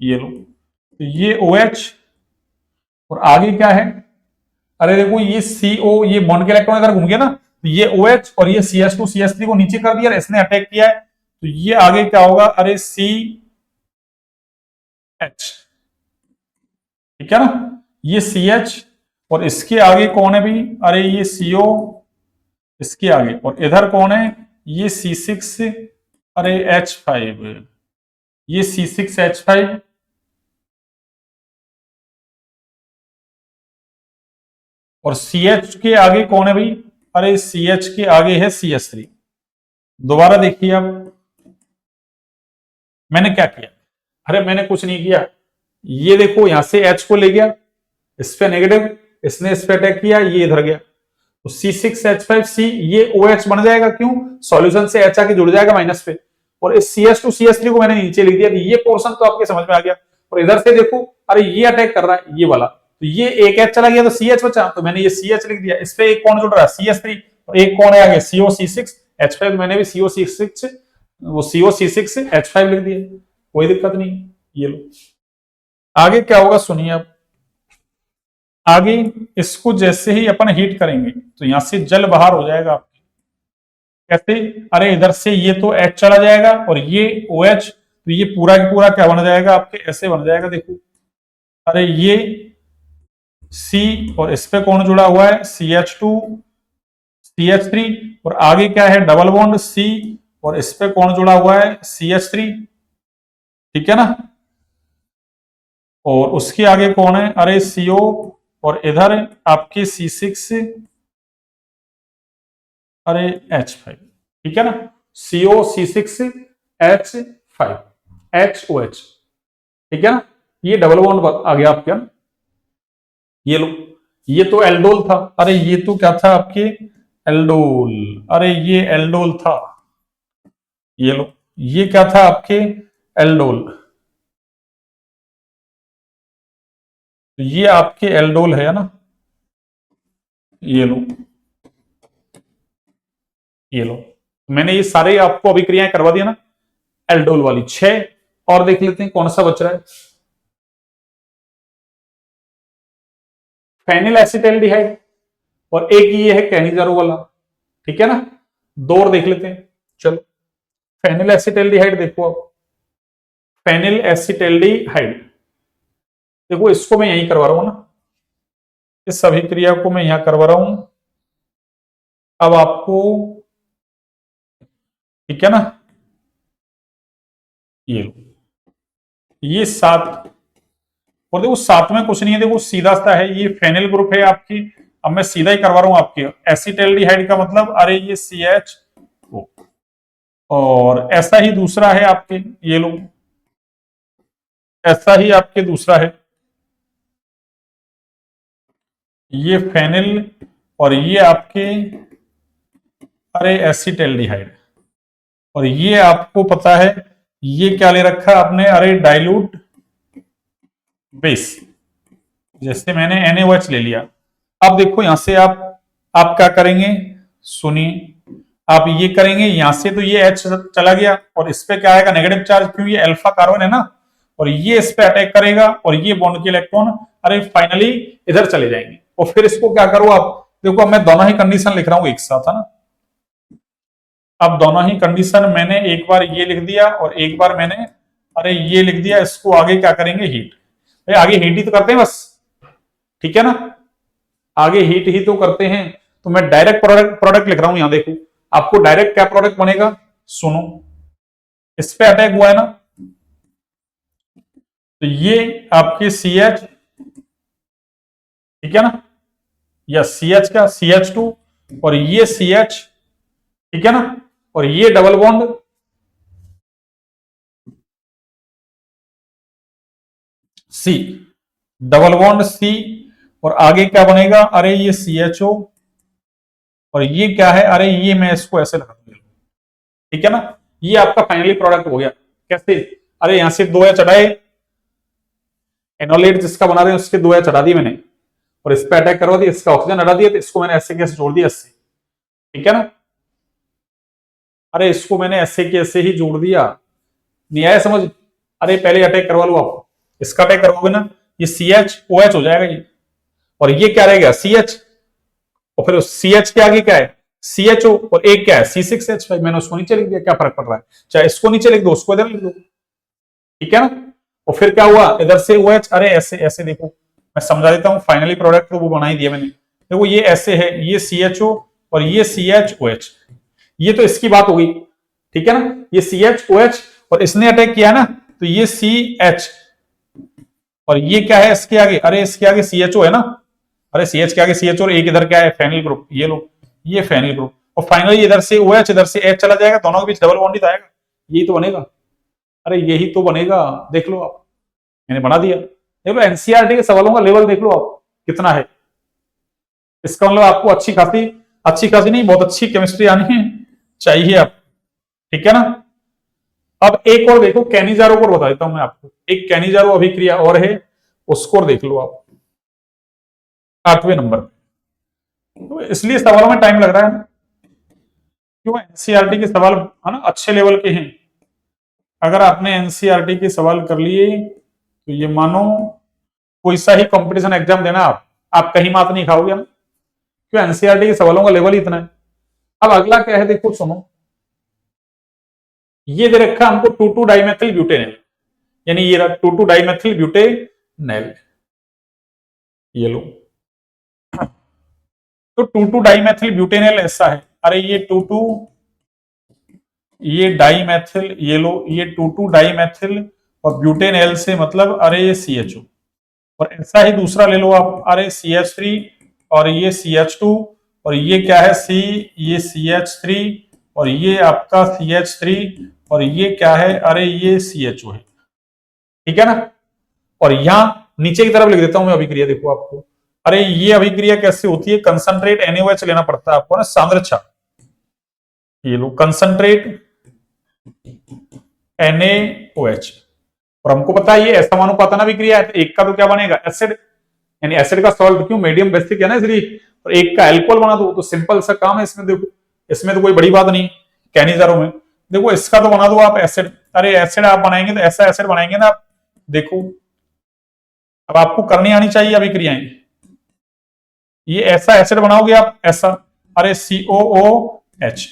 ये लो, तो ये OH, और आगे क्या है, अरे देखो ये CO, ये बॉन्ड के इलेक्ट्रॉन इधर घूम गया ना, तो ये OH और ये CH2 CH3 को नीचे कर दिया, इसने अटैक किया है, तो ये आगे क्या होगा, अरे CH, ठीक है ना, ये CH, और इसके आगे कौन है भी, अरे ये CO, इसके आगे, और इधर कौन है, ये C6, अरे H5, ये C6H5, और CH के आगे कौन है भाई, अरे CH के आगे है CH3। दोबारा देखिए आप, मैंने क्या किया, अरे मैंने कुछ नहीं किया, ये देखो यहां से H को ले गया, इस पे नेगेटिव, इसने इस पे अटैक किया, ये इधर गया, तो C6H5C, ये OH बन जाएगा, क्यों, सॉल्यूशन से H आके जुड़ जाएगा माइनस पे, और इस CH2 CH3 को मैंने नीचे लिख दिया, तो ये पोर्शन तो आपके समझ में आ गया। और इधर से देखो, अरे ये अटैक कर रहा है ये वाला, तो ये एक H चला गया तो CH बचा, तो मैंने ये CH लिख दिया, इस पे एक कौन जुड़ रहा है CH3, और एक कौन है आगे COC6H5, मैंने भी COC6, वो COC6H5 लिख दिया, कोई दिक्कत नहीं। ये लो, आगे क्या होगा सुनिए आप, आगे इसको जैसे ही अपन हीट करेंगे तो यहां से जल बाहर हो जाएगा आपके, कैसे, अरे इधर से ये तो H चला जाएगा और ये OH, तो ये पूरा का पूरा क्या बन जाएगा आपके, ऐसे बन जाएगा देखो, अरे ये C, और इस पे कौन जुड़ा हुआ है CH2 CH3, और आगे क्या है डबल बॉन्ड C, और इस पे कौन जुड़ा हुआ है CH3, ठीक है ना, और उसके आगे कौन है, अरे CO, और इधर आपके C6, अरे H5, ठीक है ना, COC6H5 HOH, ठीक है ना, ये डबल बॉन्ड आ गया आपके ना, ये लो, ये तो एल्डोल था, अरे ये तो क्या था आपके एल्डोल, अरे ये एल्डोल था, ये लो, ये क्या था आपके एल्डोल, तो ये आपके एल्डोल है ना, ये लो, ये लो, मैंने ये सारे आपको अभिक्रियाएं करवा दिया ना, एल्डोल वाली 6, और देख लेते हैं कौन सा बच रहा है, फेनिल एसिटाल्डिहाइड, और एक ये है कैनिजारो वाला, ठीक है ना, दो और देख लेते हैं, चलो, फेनिल एसिटाल्डिहाइड देखो आप, फेनिल एसिटाल्डिहाइड, देखो इसको मैं यहीं करवा रहा हूं ना, इस अभिक्रिया को मैं यहां करवा रहा हूं, अब आपको, ठीक है ना, ये लो, ये 7, और देखो 7 में कुछ नहीं है, देखो सीधा सा है, ये फेनिल ग्रुप है आपकी। अब मैं सीधा ही करवा रहा हूं आपकी, एसिटाल्डिहाइड का मतलब अरे ये CH, और ऐसा ही दूसरा है आपके, ये लो, ऐसा ही आपके दूसरा है, ये फेनिल, और ये आपके अरे एसिटाल्डिहाइड, और ये आपको पता है ये क्या ले रखा है आपने, अरे डाइल्यूट बेस, जैसे मैंने NaOH ले लिया। अब देखो यहां से आप क्या करेंगे, सुनिए, आप ये करेंगे यहां से, तो ये H चला गया, और इस पे क्या आएगा, नेगेटिव चार्ज, क्यों, ये अल्फा कार्बन है ना, और ये इस पे अटैक करेगा, और ये बॉन्ड के इलेक्ट्रॉन अरे फाइनली इधर चले जाएंगे। और फिर इसको क्या करो आप, देखो अब मैं दोनों ही कंडीशन लिख रहा हूं एक साथ, है ना। अब दोनों ही कंडीशन मैंने एक बार ये लिख दिया, और एक बार मैंने अरे ये लिख दिया। इसको आगे क्या करेंगे, हीट, भाई आगे हीट ही तो करते हैं बस, ठीक है ना, आगे हीट ही तो करते हैं। तो मैं डायरेक्ट प्रोडक्ट प्रोडक्ट लिख रहा हूं, यहां देखो आपको डायरेक्ट क्या प्रोडक्ट बनेगा, सुनो, इस पे अटैक हुआ है ना, तो ये आपके CH, ठीक है ना, या CH का CH2, और ये CH, ठीक है ना, और ये double bond C, double bond C, और आगे क्या बनेगा, अरे ये CHO, और ये क्या है, अरे ये मैं इसको ऐसे लगा दूंगा, ठीक है ना, ये आपका फाइनली प्रोडक्ट हो गया। कैसे, अरे यहां से 2 चढ़ाए, एनोलेट जिसका बना रहे हैं उसके 2 चढ़ा दिए मैंने, और इस पे अटैक करवा दिया, इसका ऑक्सीजन हटा दिया, तो इसको मैंने ऐसे कैसे जोड़ दिया इससे, ठीक है ना, अरे इसको मैंने ऐसे के ऐसे ही जोड़ दिया, नहीं आया समझ, अरे पहले अटैक करवा लो आप, इसका अटैक करवाओगे ना, ये CHOH हो जाएगा ये, और ये क्या रहेगा CH, और फिर CH के आगे क्या है CHO, और एक क्या है C6H5, मैंने उसको नीचे लिख दिया, क्या फर्क पड़ रहा है, चाहे इसको नीचे लिख दो उसको इधर लिख दो, ठीक है ना। और फिर क्या हुआ, इधर से OH, अरे ऐसे ऐसे देखो, मैं समझा देता हूं, फाइनली प्रोडक्ट तो वो बना ही दिया मैंने, देखो ये ऐसे है, ये CHO और ये CHOH, ये तो इसकी बात हो गई, ठीक है ना, ये CHOH, और इसने अटैक किया ना, तो ये CH, और ये क्या है इसके आगे, अरे इसके आगे CHO है ना, अरे CH के आगे CH, और एक इधर क्या है फेनिल ग्रुप, ये लो, ये फेनिल ग्रुप, और फाइनली इधर से OH इधर से H चला जाएगा, दोनों के बीच डबल बॉन्ड ही तो आएगा, यही तो बनेगा, अरे यही तो बनेगा, देख लो आप, मैंने बना दिया, देख लो NCERT के सवालों का लेवल देख लो आप कितना है, इसका मतलब आपको अच्छी खासी नहीं, बहुत अच्छी केमिस्ट्री आनी है चाहिए आप, ठीक है ना। अब एक और देखो, कैनिजारो को बता देता हूं मैं आपको, एक कैनिजारो अभिक्रिया और है, उसको देख लो आप 8वें नंबर पे, तो इसलिए सवालों में टाइम लग रहा है, क्यों, NCERT के सवाल है ना अच्छे लेवल के हैं, अगर आपने NCERT के सवाल कर लिए तो ये मानो कोई सा ही कंपटीशन एग्जाम देना आप कहीं मात नहीं खाओगे ना, क्यों NCERT के सवालों का लेवल ही इतना है। अब अगला क्या है देखो सुनो, ये दे रखा हमको 2,2 डाइमेथिल ब्यूटेनल, यानी ये रहा 2,2 डाइमेथिल ब्यूटेनल, ये लो, तो 2,2 डाइमेथिल ब्यूटेनल ऐसा है, अरे ये 2,2, ये डाइमेथिल, ये लो, ये 2,2 डाइमेथिल, और ब्यूटेनल से मतलब अरे ये CHO, और ऐसा ही दूसरा ले लो आप, अरे CH3, और ये CH2, और ये क्या है ये CH3, और ये आपका CH3, और ये क्या है, अरे ये CHO है, ठीक है ना। और यहां नीचे की तरफ लिख देता हूं मैं अभिक्रिया, देखो आपको, अरे ये अभिक्रिया कैसे होती है, कंसंट्रेट NaOH लेना पड़ता है आपको ना, सांद्रता, ये लो कंसंट्रेट NaOH, और हमको पता है ये असमानुपातन अभिक्रिया है, तो एक का तो क्या बनेगा एसिड, यानी एसिड का सॉल्ट, क्यों मीडियम बेसिक है ना इसलिए, और एक का अल्कोहल बना दो, तो सिंपल सा काम है इसमें, देखो इसमें तो कोई बड़ी बात नहीं, कैनिजारो में देखो इसका तो बना दो आप एसिड, अरे एसिड आप बनाएंगे तो ऐसा एसिड बनाएंगे ना आप, देखो अब आपको करनी आनी चाहिए अभिक्रियाएं, ये ऐसा एसिड बनाओगे आप, ऐसा अरे COOH,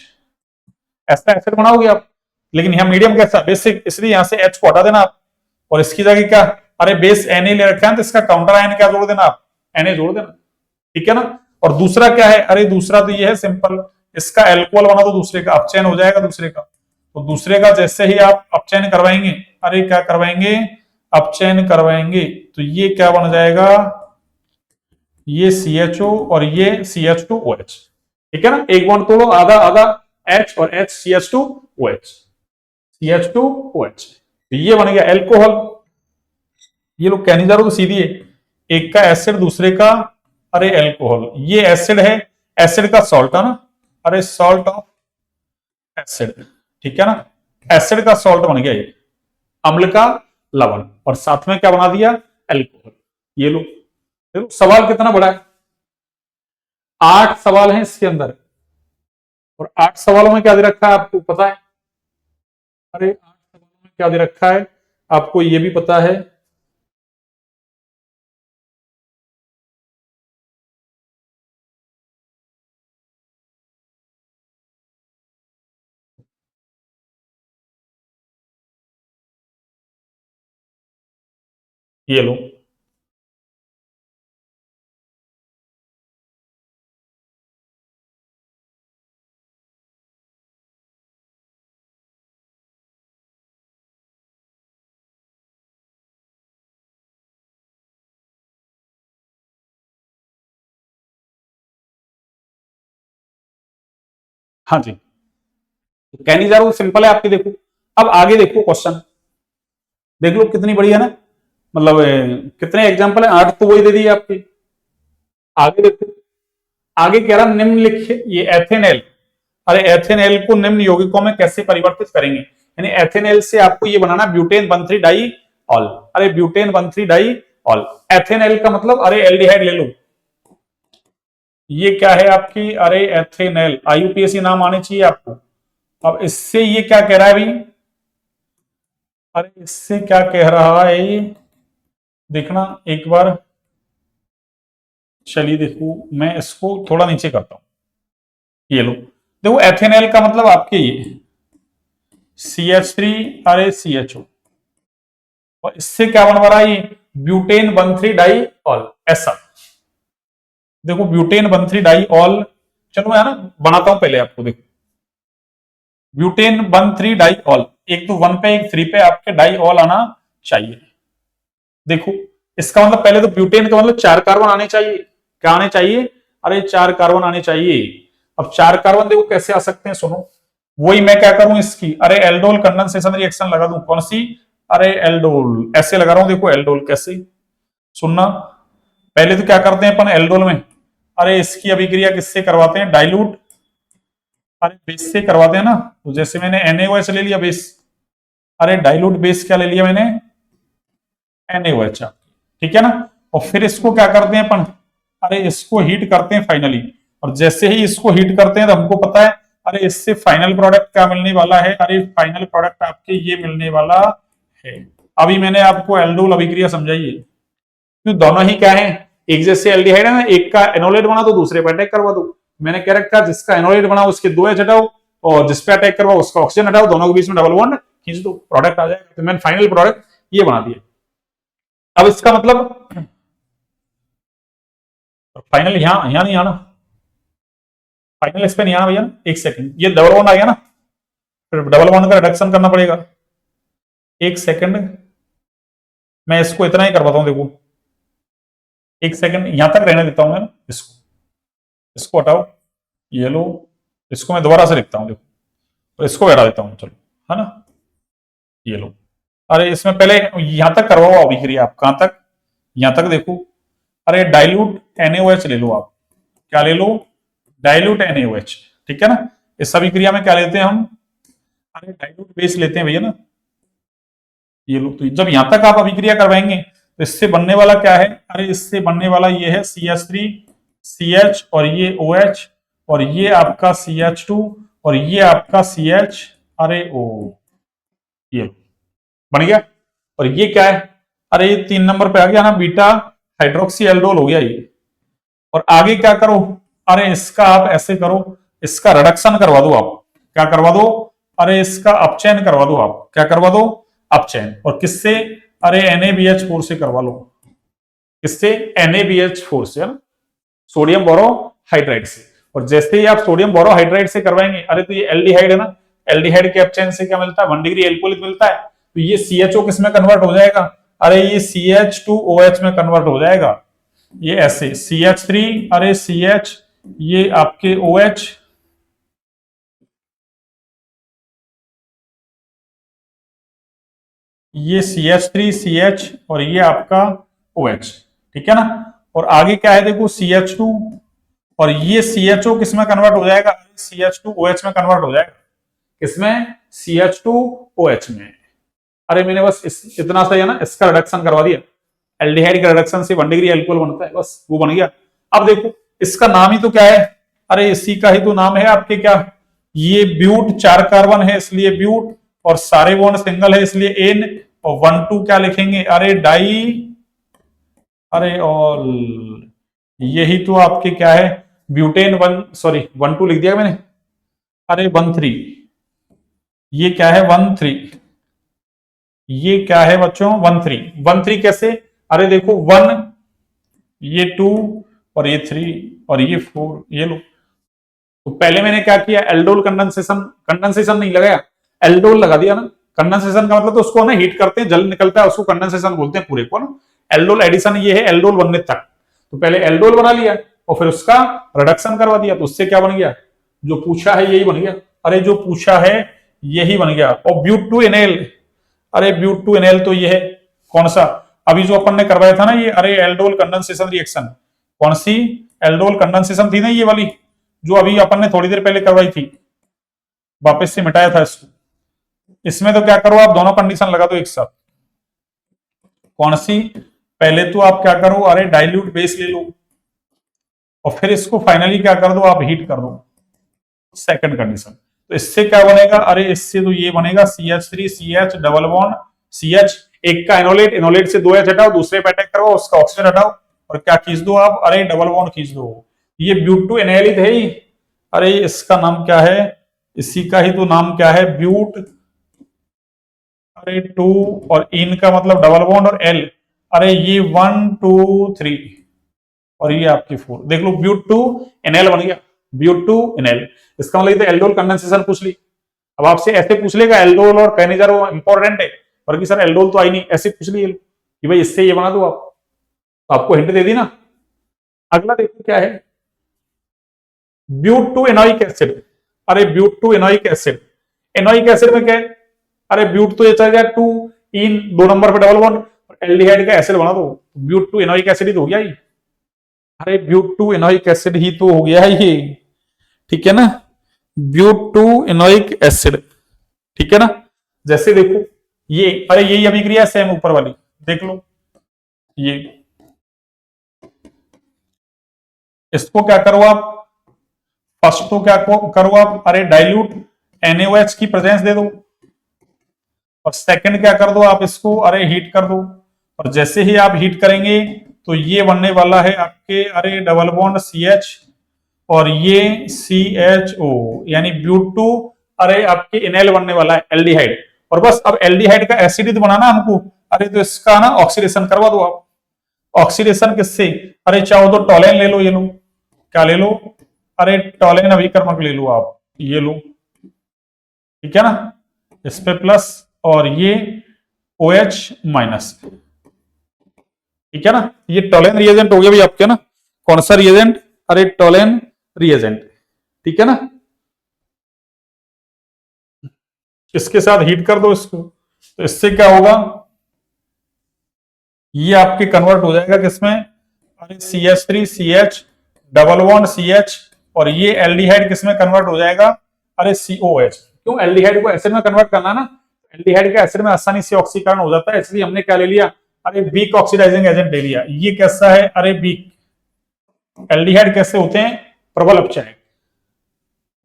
ऐसा एसिड बनाओगे आप, लेकिन यहाँ मीडियम कैसा बेसिक, इसलिए यहां से H को हटा देना आप, और इसकी जगह क्या, अरे बेस Na ले रखा है तो इसका काउंटर आयन क्या जोड़ देना आप, Na जोड़ देना, ठीक है ना। और दूसरा क्या है, अरे दूसरा तो ये है सिंपल, इसका एल्कोहल बना तो दूसरे का अपचयन हो जाएगा दूसरे का। तो दूसरे का जैसे ही आप अपचयन करवाएंगे, अरे क्या करवाएंगे, अपचयन करवाएंगे, तो ये क्या बन जाएगा, ये CHO और ये CH2OH। ठीक है ना, एक बॉन्ड तोड़ो, आधा आधा H और H CH2OH, CH2OH, तो ये बन गया एल्कोहल। ये लोग कहने जा रहे हो तो सीधी है, एक का एसिड दूसरे का अरे एल्कोहल, ये एसिड है, एसिड का सॉल्ट है ना, अरे सॉल्ट ऑफ एसिड, ठीक है ना, एसिड का सॉल्ट बन गया ये, अम्ल का लवण, और साथ में क्या बना दिया, एल्कोहल। ये लो देखो सवाल कितना बड़ा है, 8 सवाल हैं इसके अंदर, और 8 सवालों में क्या दे रखा है आपको पता है, अरे 8 सवालों में क्या दे रखा है आपको ये भी पता है, ये लो हाँ जी, तो कहने जा रहा हूं सिंपल है आपकी, देखो अब आगे देखो क्वेश्चन, देख लो कितनी बढ़िया ना, मतलब कितने एग्जाम्पल है, 8 तो वही दे दी आपकी। आगे देखो, आगे कह रहा निम्नलिखित ये एथेनॉल, अरे एथेनॉल को निम्न यौगिकों में कैसे परिवर्तित करेंगे, यानी एथेनॉल से आपको ये बनाना ब्यूटेन 1,3 डाई ऑल, अरे ब्यूटेन 1,3 डाई ऑल, एथेनॉल का मतलब अरे एल्डिहाइड ले लो, ये क्या है आपकी, अरे एथेनॉल, IUPAC नाम आने चाहिए आपको। अब इससे ये क्या कह रहा है भाई, अरे इससे क्या कह रहा है ये, देखना एक बार, चलिए देखो मैं इसको थोड़ा नीचे करता हूं, ये लो देखो एथेनॉल का मतलब आपके ये CH3 अरे CHO, और इससे क्या बन रहा है ये ब्यूटेन 1,3 डाई ऑल, ऐसा देखो ब्यूटेन 1,3 डाई ऑल, चलो मैं ना बनाता हूं पहले आपको, देखो ब्यूटेन 1,3 डाई ऑल, एक तो 1 पे एक 3 पे आपके डाई ऑल आना चाहिए। देखो इसका मतलब पहले तो ब्यूटेन का मतलब 4 कार्बन आने चाहिए, क्या आने चाहिए, अरे 4 कार्बन आने चाहिए। अब 4 कार्बन देखो कैसे आ सकते हैं, सुनो वही मैं क्या करूं इसकी, अरे एल्डोल कंडेंसेशन रिएक्शन लगा दूं, कौन सी, अरे एल्डोल, ऐसे लगा रहा हूं, देखो एल्डोल कैसे, सुनना पहले तो क्या करते हैं अपन एल्डोल में, अरे इसकी अभिक्रिया किससे करवाते हैं, डाइल्यूट, अरे बेस से करवाते हैं ना, तो जैसे मैंने NaOH ले लिया बेस, अरे डाइल्यूट बेस क्या ले लिया मैंने, NaOH, ठीक है ना, और फिर इसको क्या करते हैं अपन, अरे इसको हीट करते हैं फाइनली, और जैसे ही इसको हीट करते हैं तो हमको पता है अरे इससे फाइनल प्रोडक्ट क्या मिलने वाला है, अरे फाइनल प्रोडक्ट आपके ये मिलने वाला है। अभी मैंने आपको एल्डोल अभिक्रिया समझाई है, क्यों दोनों ही क्या है, एक जैसे एल्डिहाइड है ना, एक का एनोलेट बना दो दूसरे पर अटैक करवा दो, मैंने क्या रखा, जिसका एनोलेट बना उसके 2 H हटाओ, और जिस पे अटैक करवा उसका ऑक्सीजन हटाओ, दोनों के बीच में डबल बॉन्ड खींच दो, प्रोडक्ट आ जाएगा, तो मैंने फाइनल प्रोडक्ट ये बना दिया। अब इसका मतलब फाइनल यहां यहां नहीं आना, फाइनल इस पे नहीं आना भैया, एक सेकंड, ये डबल बॉन्ड आ गया ना, फिर डबल बॉन्ड का रिडक्शन करना पड़ेगा, एक सेकंड, मैं इसको इतना ही करवाता हूं, देखो एक सेकंड यहां तक रहने देता हूं मैं, इसको इसको हटाओ, ये लो, इसको मैं दोबारा से लिखता हूं, देखो और इसको हटा देता हूं, चलो है ना, ये लो, अरे इसमें पहले यहां तक करवाओ अभिक्रिया, आप कहां तक, यहां तक देखो, अरे डाइल्यूट NaOH ले लो आप, क्या ले लो, डाइल्यूट NaOH, ठीक है ना, इस अभिक्रिया में क्या लेते हैं हम, अरे डाइल्यूट बेस लेते हैं भैया ना, ये लो, तो जब यहां तक आप अभिक्रिया करवाएंगे तो इससे बनने वाला क्या है, अरे इससे बनने वाला ये है CH3 CH, और ये OH, और ये आपका CH2, और ये आपका CH, अरे O, ये बन गया, और ये क्या है, अरे ये 3 नंबर पे आ गया ना, बीटा हाइड्रोक्सी एल्डोल हो गया ये, और आगे क्या करो, अरे इसका आप ऐसे करो, इसका रिडक्शन करवा दो आप, क्या करवा दो, अरे इसका अपचयन करवा दो आप, क्या करवा दो, अपचयन, और किससे, अरे NaBH4 से करवा लो, किससे, NaBH4 से, है ना, सोडियम बोरो हाइड्राइड से। और जैसे ही आप सोडियम बोरोहाइड्राइड से करवाएंगे, अरे तो ये एल्डिहाइड है ना, एल्डिहाइड के अपचयन से क्या मिलता है, 1 डिग्री एल्कोहलिक मिलता है, तो ये CHO किस में कन्वर्ट हो जाएगा, अरे ये CH2OH में कन्वर्ट हो जाएगा। ये ऐसे CH3, अरे CH, ये आपके OH, ये CH3CH और ये आपका OH, ठीक है ना। और आगे क्या है देखो CH2, और ये CHO किस में कन्वर्ट हो जाएगा, CH2OH में कन्वर्ट हो जाएगा। किसमें, CH2OH में। अरे मैंने बस इतना सा है ना, इसका रिडक्शन करवा दिया, एल्डिहाइड का रिडक्शन से 1 डिग्री एल्कोहल बनता है, बस वो बन गया। अब देखो इसका नाम ही तो क्या है, अरे इसी का ही तो नाम है आपके क्या, ये ब्यूट 4 कार्बन है इसलिए ब्यूट, और सारे बॉन्ड सिंगल है इसलिए एन, और 1 2 क्या लिखेंगे, अरे डाई, अरे ऑल, यही तो आपके क्या है, ब्यूटेन 1, सॉरी 1 2 लिख दिया मैंने, अरे 1 3, ये क्या है 1 3, ये क्या है बच्चों 1 3, 1 3 कैसे, अरे देखो 1, ये 2 और ये 3 और ये 4, ये लो। तो पहले मैंने क्या किया, एल्डोल कंडेंसेशन, कंडेंसेशन नहीं लगाया, एल्डोल लगा दिया ना। कंडेंसेशन का मतलब तो उसको ना हीट करते हैं, जल निकलता है, उसको कंडेंसेशन बोलते हैं पूरे को ना। एल्डोल एडिशन ये है, एल्डोल बनने तक, तो पहले एल्डोल बना लिया और फिर उसका रिडक्शन करवा दिया, तो उससे क्या बन गया, जो पूछा है यही बन गया, अरे जो पूछा है यही बन गया। और ब्यूट टू एनएल, अरे ब्यूट टू एनएल तो ये है कौन सा, अभी जो अपन ने करवाया था ना ये, अरे एल्डोल कंडेंसेशन रिएक्शन, कौन सी, एल्डोल कंडेंसेशन थी ना ये वाली, जो अभी अपन ने थोड़ी देर पहले करवाई थी, वापस से मिटाया था इसको। इसमें तो क्या करो आप, दोनों कंडीशन लगा दो एक साथ। कौन सी, पहले तो आप क्या करो, अरे डाइल्यूट बेस ले लो, और फिर इसको फाइनली क्या कर दो, आप हीट कर दो, सेकंड कंडीशन। तो इससे क्या बनेगा, अरे इससे तो ये बनेगा CH3CH डबल बॉन्ड CH, एक का एनोलेट, एनोलेट से 2 H हटाओ, दूसरे पे अटैक करो, उसका ऑक्सीजन हटाओ, और क्या खींच दो आप, अरे डबल बॉन्ड खींच दो। ये ब्यूट टू एनाइलिक है ही, अरे इसका नाम क्या है, इसी का ही तो नाम क्या है, ब्यूट, अरे 2 और इन का मतलब डबल बॉन्ड और L, अरे ये 1 2 3 और ये आपकी 4, देख लो ब्यूट टू एनएल बन गया, ब्यूट टू एनएल। इसका मतलब तो एल्डोल कंडेंसेशन पूछ ली। अब आपसे ऐसे पूछ लेगा एल्डोल और कैनिजर वो इंपॉर्टेंट है, और कि सर एल्डोल तो आई नहीं, ऐसे पूछ लिए कि भाई इससे ये बना दो आप, तो आपको हिंट दे दी ना। अगला देखो क्या है, ब्यूट टू एनोइक एसिड, अरे ब्यूट टू एनोइक एसिड, एनोइक एसिड में क्या है, अरे ब्यूट तो ये चल गया 2 इन 2 नंबर पे डबल बॉन्ड, एल्डिहाइड का एसिड बना दो, ब्यूट टू एनोइक एसिड ही तो हो गया ये, अरे ब्यूट टू एनोइक एसिड ही तो हो गया है ये, ठीक है ना, ब्यूट टू एनोइक एसिड, ठीक है ना। जैसे देखो ये, अरे यही अभिक्रिया सेम ऊपर वाली, देख लो ये, इसको क्या करो आप, फर्स्ट तो क्या करो आप, अरे डाइल्यूट NaOH की प्रेजेंस दे दो, और सेकंड क्या कर दो आप इसको, अरे हीट कर दो, और जैसे ही आप हीट करेंगे तो ये बनने वाला है आपके, अरे डबल बॉन्ड CH और ये CHO, यानी ब्यूट टू, अरे आपके इनएल बनने वाला है एल्डिहाइड। और बस अब एल्डिहाइड का एसिड बनाना हमको, अरे तो इसका ना ऑक्सीडेशन करवा दो आप। ऑक्सीडेशन किससे, अरे चाहो तो टॉलेन ले लो, ये लो, क्या ले लो, अरे टॉलेन अभिकर्मक ले लो आप, ये लो, ठीक है ना, इस पे प्लस और ये OH माइनस, ठीक है ना। ये टॉलेन रिएजेंट हो गया भाई आपके ना, कौन सा रिएजेंट, अरे टॉलेन रिएजेंट, ठीक है ना। इसके साथ हीट कर दो इसको, तो इससे क्या होगा, ये आपके कन्वर्ट हो जाएगा किसमें, अरे CH3CH डबल बॉन्ड CH, और ये एल्डिहाइड किसमें कन्वर्ट हो जाएगा, अरे COH। क्यों, एल्डिहाइड को एसिड में कन्वर्ट करना ना, एल्डिहाइड का एसिड में आसानी से ऑक्सीकरण हो जाता है, इसलिए हमने क्या ले लिया, अरे वीक ऑक्सीडाइजिंग एजेंट ले लिया। ये कैसा है, अरे वीक, एल्डिहाइड कैसे होते हैं, प्रबल अपचायक,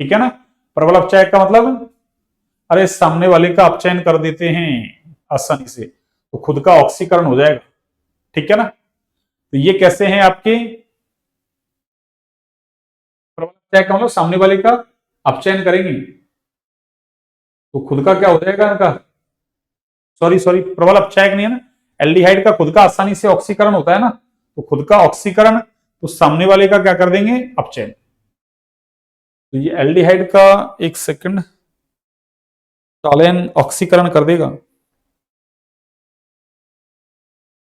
ठीक है ना। प्रबल अपचायक का मतलब, अरे सामने वाले का अपचयन कर देते हैं आसानी से, तो खुद का ऑक्सीकरण हो जाएगा, ठीक है ना। तो ये कैसे हैं आपके, प्रबल अपचायक का मतलब सामने वाले का अपचयन करेंगे तो खुद का क्या हो जाएगा उनका, सॉरी प्रबल अपचायक नहीं है ना, एल्डिहाइड का खुद का आसानी से ऑक्सीकरण होता है ना, तो खुद का ऑक्सीकरण तो सामने वाले का क्या कर देंगे, अपचयन। तो ये एल्डिहाइड का, एक सेकंड, टॉलेन ऑक्सीकरण कर देगा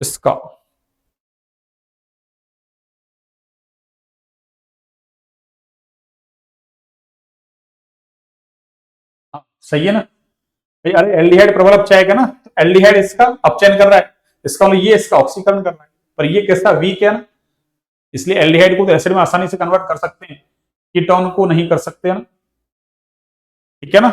इसका। हाँ, सही है ना भाई। अरे एल्डिहाइड प्रबल अपचायक है ना, तो एल्डिहाइड इसका अपचयन कर रहा है, इसका मतलब ये इसका ऑक्सीकरण कर रहा है, पर ये कैसा, वीक है ना, इसलिए एल्डिहाइड को तो एसिड में आसानी से कन्वर्ट कर सकते हैं, कीटोन को नहीं कर सकते हैं ना, ठीक है ना।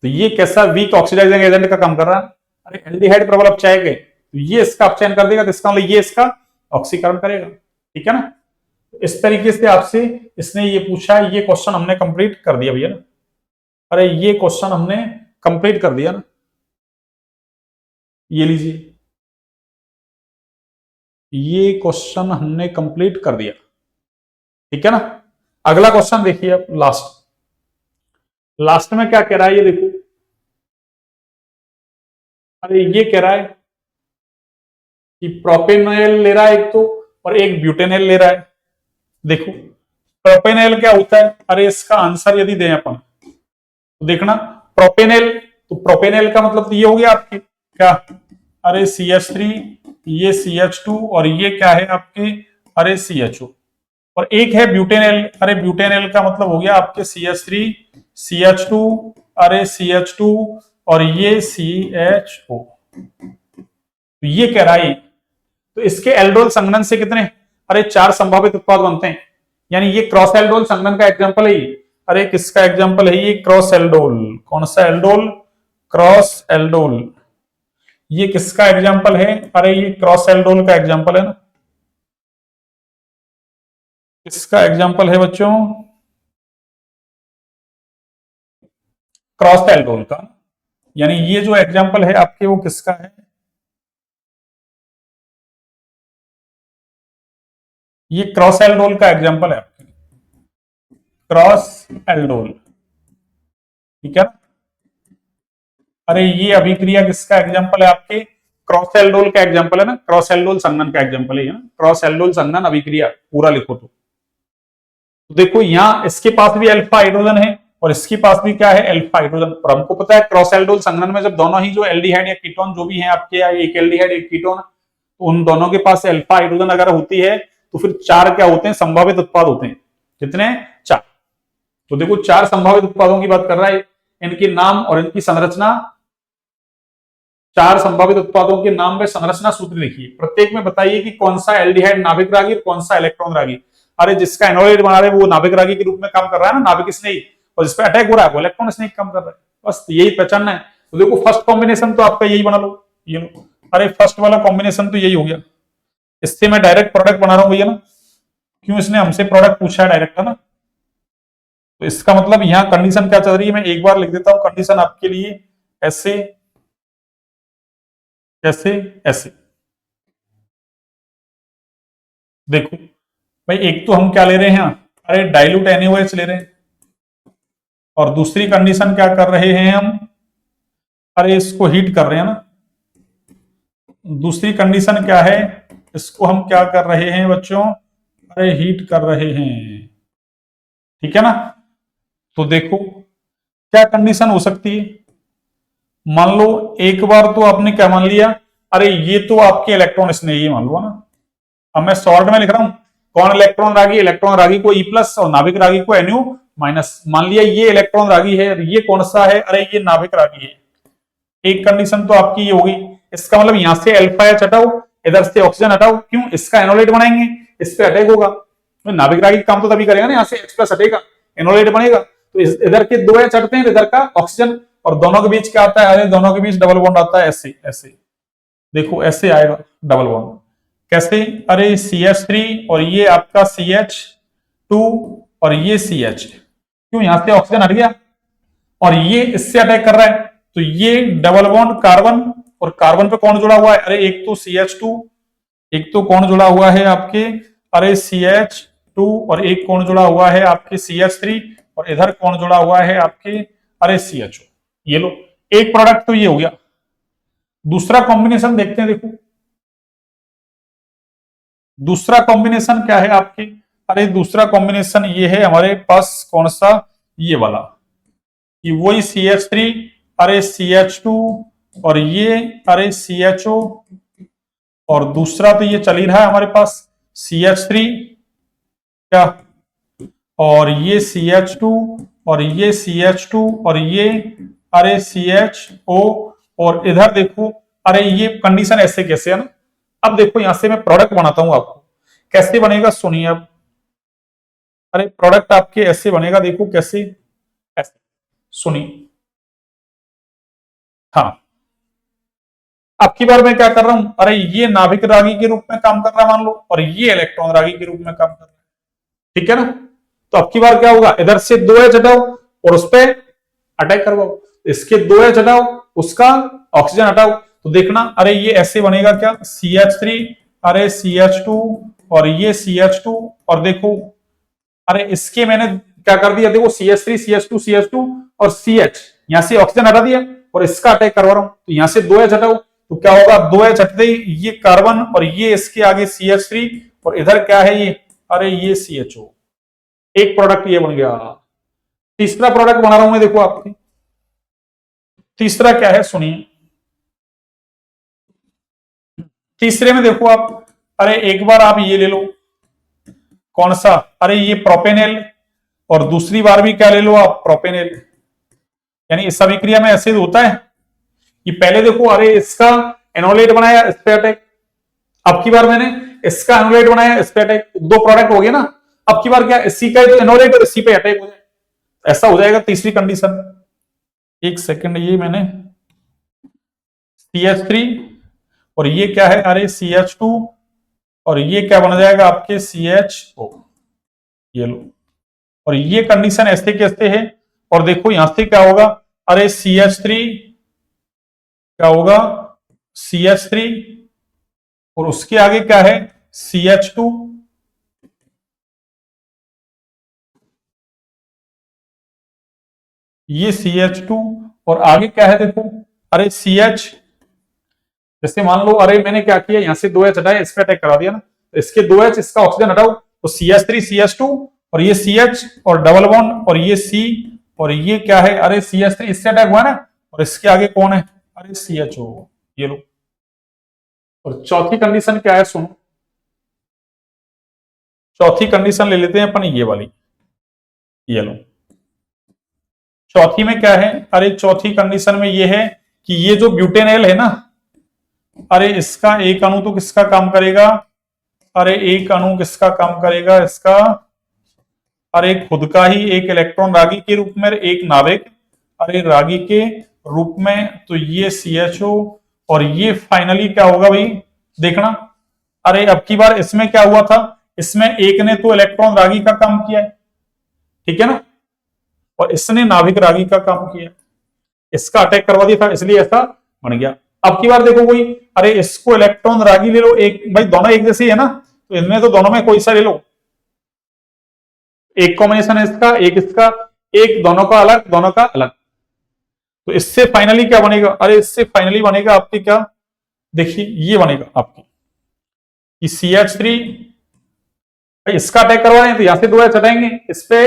तो ये कैसा, वीक ऑक्सीडाइजिंग एजेंट का काम कर रहा है। अरे एल्डिहाइड प्रबल अपचायक है, तो ये इसका अपचयन कर देगा, तो इसका मतलब ये इसका ऑक्सीकरण करेगा, ठीक है ना। इस तरीके से आपसे इसने ये पूछा, ये क्वेश्चन हमने कंप्लीट कर दिया भैया ना। अरे ये क्वेश्चन हमने कंप्लीट कर दिया ना, ये लीजिए, ये क्वेश्चन हमने कंप्लीट कर दिया, ठीक है ना। अगला क्वेश्चन देखिए अब, लास्ट, लास्ट में क्या कह रहा है ये देखो। अरे ये कह रहा है कि प्रोपेनॉल ले रहा है एक तो, और एक ब्यूटेनॉल ले रहा है। देखो प्रोपेनॉल क्या होता है, अरे इसका आंसर यदि दें अपन तो देखना, प्रोपेनॉल, तो प्रोपेनॉल का मतलब तो ये हो गया आपके क्या, अरे CH3, ये CH2, और ये क्या है आपके, अरे CHO, और एक है ब्यूटेनॉल, अरे ब्यूटेनॉल का मतलब हो गया आपके CH3, CH2, अरे CH2, और ये CHO। तो ये कह रहा है, तो इसके एल्डोल संघनन से कितने, अरे 4 संभावित उत्पाद बनते हैं, यानी ये क्रॉस एल्डोल संघनन का एग्जांपल है ये। अरे किसका एग्जांपल है ये, क्रॉस एल्डोल, कौन सा एल्डोल, क्रॉस एल्डोल, ये किसका एग्जांपल है, अरे ये क्रॉस एल्डोल का एग्जांपल है ना, किसका एग्जांपल है बच्चों, क्रॉस एल्डोल का, यानी ये जो एग्जांपल है आपके वो किसका है, ये क्रॉस एल्डोल का एग्जांपल है आपके, क्रॉस एल्डोल, ठीक है ना। अरे ये अभिक्रिया किसका एग्जांपल है आपके, क्रॉस एल्डोल का एग्जांपल है ना, क्रॉस एल्डोल संघनन का एग्जांपल है ना, क्रॉस एल्डोल संघनन अभिक्रिया, पूरा लिखो तो देखो यहाँ इसके पास भी अल्फा हाइड्रोजन है और इसके पास भी क्या है, अल्फा हाइड्रोजन, और हमको पता है क्रॉस एल्डोल संघनन में जब दोनों ही जो एल्डिहाइड या कीटोन जो भी है आपके, या एक एल्डिहाइड एक कीटोन, तो उन दोनों के पास अल्फा हाइड्रोजन अगर होती है तो फिर 4 क्या होते हैं, संभावित उत्पाद होते हैं, कितने, 4। तो देखो 4 संभावित उत्पादों की बात कर रहा है, इनके नाम और इनकी संरचना, 4 संभावित उत्पादों के नाम व संरचना सूत्र लिखिए, प्रत्येक में बताइए कि कौन सा एल्डिहाइड नाभिक रागी और कौन सा इलेक्ट्रॉन रागी। अरे जिसका एनोलेट बना रहे वो नाभिक रागी के रूप में काम कर रहा है ना, नाभिक स्नेही, और जिसपे अटैक हो रहा है वो इलेक्ट्रॉन स्नेही काम कर रहा है, बस यही पहचानना है। तो देखो फर्स्ट कॉम्बिनेशन तो आपका यही बना लो, ये लो, अरे फर्स्ट वाला कॉम्बिनेशन तो यही हो गया, इससे मैं डायरेक्ट प्रोडक्ट बना रहा हूं भैया ना, क्यों, इसने हमसे प्रोडक्ट पूछा है डायरेक्ट, है ना। तो इसका मतलब यहाँ कंडीशन क्या चल रही है, मैं एक बार लिख देता हूं कंडीशन आपके लिए, ऐसे, कैसे, ऐसे। देखो भाई, एक तो हम क्या ले रहे हैं, अरे डाइल्यूट NaOH ले रहे हैं, और दूसरी कंडीशन क्या कर रहे हैं हम, अरे इसको हीट कर रहे हैं ना, दूसरी कंडीशन क्या है, इसको हम क्या कर रहे हैं बच्चों, अरे हीट कर रहे हैं, ठीक है ना। तो देखो क्या कंडीशन हो सकती है, मान लो एक बार तो आपने क्या मान लिया, अरे ये तो आपके इलेक्ट्रॉन स्नेही मान लो ना, अब मैं शॉर्ट में लिख रहा हूं, कौन इलेक्ट्रॉन रागी, इलेक्ट्रॉन रागी को E+ और नाभिक रागी को Nu-। मान लिया ये इलेक्ट्रॉन रागी है, ये कौन सा है, अरे ये नाभिक रागी है, एक कंडीशन तो आपकी ये होगी। इसका मतलब यहां से अल्फा एच हटाओ, इधर से ऑक्सीजन हटाओ, क्यों, इसका एनोलेट बनाएंगे, इस पे अटैक होगा, तो नाभिक रागी काम तो तभी करेगा ना, यहाँ से H+ हटेगा, एनोलेट बनेगा, तो इधर के 2 H हटते हैं, इधर का ऑक्सीजन, और दोनों के बीच क्या आता है, अरे दोनों के बीच डबल बॉन्ड आता है, ऐसे ऐसे, देखो ऐसे आएगा डबल बॉन्ड, कैसे, अरे CH3 और ये आपका CH2 और ये CH, क्यों, यहां से ऑक्सीजन हट गया और ये इससे अटैक कर रहा है, तो ये डबल बॉन्ड कार्बन, और कार्बन पे कौन जुड़ा हुआ है, अरे एक तो CH2, एक तो कौन जुड़ा हुआ है आपके, अरे CH2, और एक कौन जुड़ा हुआ है आपके CH3, और इधर कौन जुड़ा हुआ है आपके, अरे CHO। ये लो एक प्रोडक्ट तो ये हो गया, दूसरा कॉम्बिनेशन देखते हैं, देखो दूसरा कॉम्बिनेशन क्या है आपके? अरे दूसरा कॉम्बिनेशन ये है हमारे पास, कौन सा? ये वाला, ये वही CH3, अरे CH2, और ये अरे CHO, और दूसरा तो ये चल ही रहा है हमारे पास CH3 क्या, और ये CH2, और ये CH2, और ये अरे CHO, और इधर देखो, अरे ये कंडीशन ऐसे कैसे है ना। अब देखो यहां से मैं प्रोडक्ट बनाता हूं आपको, कैसे बनेगा सुनिए अब। अरे प्रोडक्ट आपके ऐसे बनेगा, देखो कैसे, ऐसे सुनिए। हाँ, अब की बार मैं क्या कर रहा हूं, अरे ये नाभिक रागी के रूप में काम कर रहा है मान लो, और ये इलेक्ट्रॉन रागी के रूप में काम कर रहा है, ठीक है ना। तो अब की बार क्या होगा, इधर से 2H हटाओ और उस पर अटैक करवाओ, इसके 2H हटाओ, उसका ऑक्सीजन हटाओ, तो देखना अरे ये ऐसे बनेगा क्या, CH3, अरे CH2, और ये CH2, और देखो अरे इसके मैंने क्या कर दिया, देखो CH3 CH2 CH2 और CH, यहां से ऑक्सीजन हटा दिया और इसका अटैक करवा रहा हूं, तो यहां से 2H हटाओ, तो क्या होगा, 2H हटते ही ये कार्बन, और ये इसके आगे CH3, और इधर क्या है ये, अरे ये CHO, एक प्रोडक्ट ये बन गया। तीसरा प्रोडक्ट बना रहा हूं मैं, देखो आपकी तीसरा क्या है सुनिए। तीसरे में देखो आप, अरे एक बार आप ये ले लो, कौन सा, अरे ये प्रोपेनेल, और दूसरी बार भी क्या ले लो आप, प्रोपेनेल। यानी इस अभिक्रिया में ऐसे होता है कि पहले देखो अरे इसका एनोलेट बनाया, इस पे अटैक, अब की बार मैंने इसका एनोलेट बनाया, इस पे अटैक, दो प्रोडक्ट हो गए ना। अब की बार क्या, इसी का एनोलेट और इसी पे अटैक हो जाए, ऐसा हो जाएगा तीसरी कंडीशन। एक सेकंड, ये मैंने CH3, और ये क्या है, अरे CH2, और ये क्या बन जाएगा आपके CHO, ये लो, और ये कंडीशन ऐसे कैसे है, और देखो यहां से क्या होगा, अरे CH3 क्या होगा, CH3, और उसके आगे क्या है, CH2, ये CH2, और आगे क्या है देखो, अरे CH, जैसे मान लो अरे मैंने क्या किया, यहां से 2H हटाया, इस पे अटैक करा दिया ना, तो इसके 2H, इसका ऑक्सीजन हटाओ, तो CH3 CH2, और ये CH, और डबल बॉन्ड, और ये C, और ये क्या है, अरे CH3, इससे अटैक हुआ ना, और इसके आगे कौन है, अरे CHO, ये लो। और चौथी कंडीशन क्या है सुनो, चौथी कंडीशन ले लेते हैं अपन ये वाली, ये लो। चौथी में क्या है, अरे चौथी कंडीशन में ये है कि ये जो ब्यूटेनॉल है ना, अरे इसका एक अणु तो किसका काम करेगा, अरे एक अणु किसका काम करेगा, इसका, अरे खुद का ही, एक इलेक्ट्रॉन रागी के रूप में, एक नाभिक अरे रागी के रूप में, तो ये CHO, और ये फाइनली क्या होगा भाई, देखना। अरे अब की बार इसमें क्या हुआ था, इसमें एक ने तो इलेक्ट्रॉन रागी का काम किया है, ठीक है ना, और इसने नाभिक रागी का काम किया, इसका अटैक करवा दिया था, इसलिए ऐसा बन गया। अब की बार देखो कोई, अरे इसको इलेक्ट्रॉन रागी ले लो, एक भाई दोनों एक जैसे ही है ना, तो इनमें तो दोनों में कोई सा ले लो, एक कॉम्बिनेशन है इसका, एक इसका, एक दोनों का अलग, दोनों का अलग, तो इससे फाइनली क्या बनेगा, अरे इससे फाइनली बनेगा आपके क्या, देखिए ये बनेगा आपकी कि CH3, इसका अटैक करवाएंगे तो यहां से 2H हटाएंगे, इस पे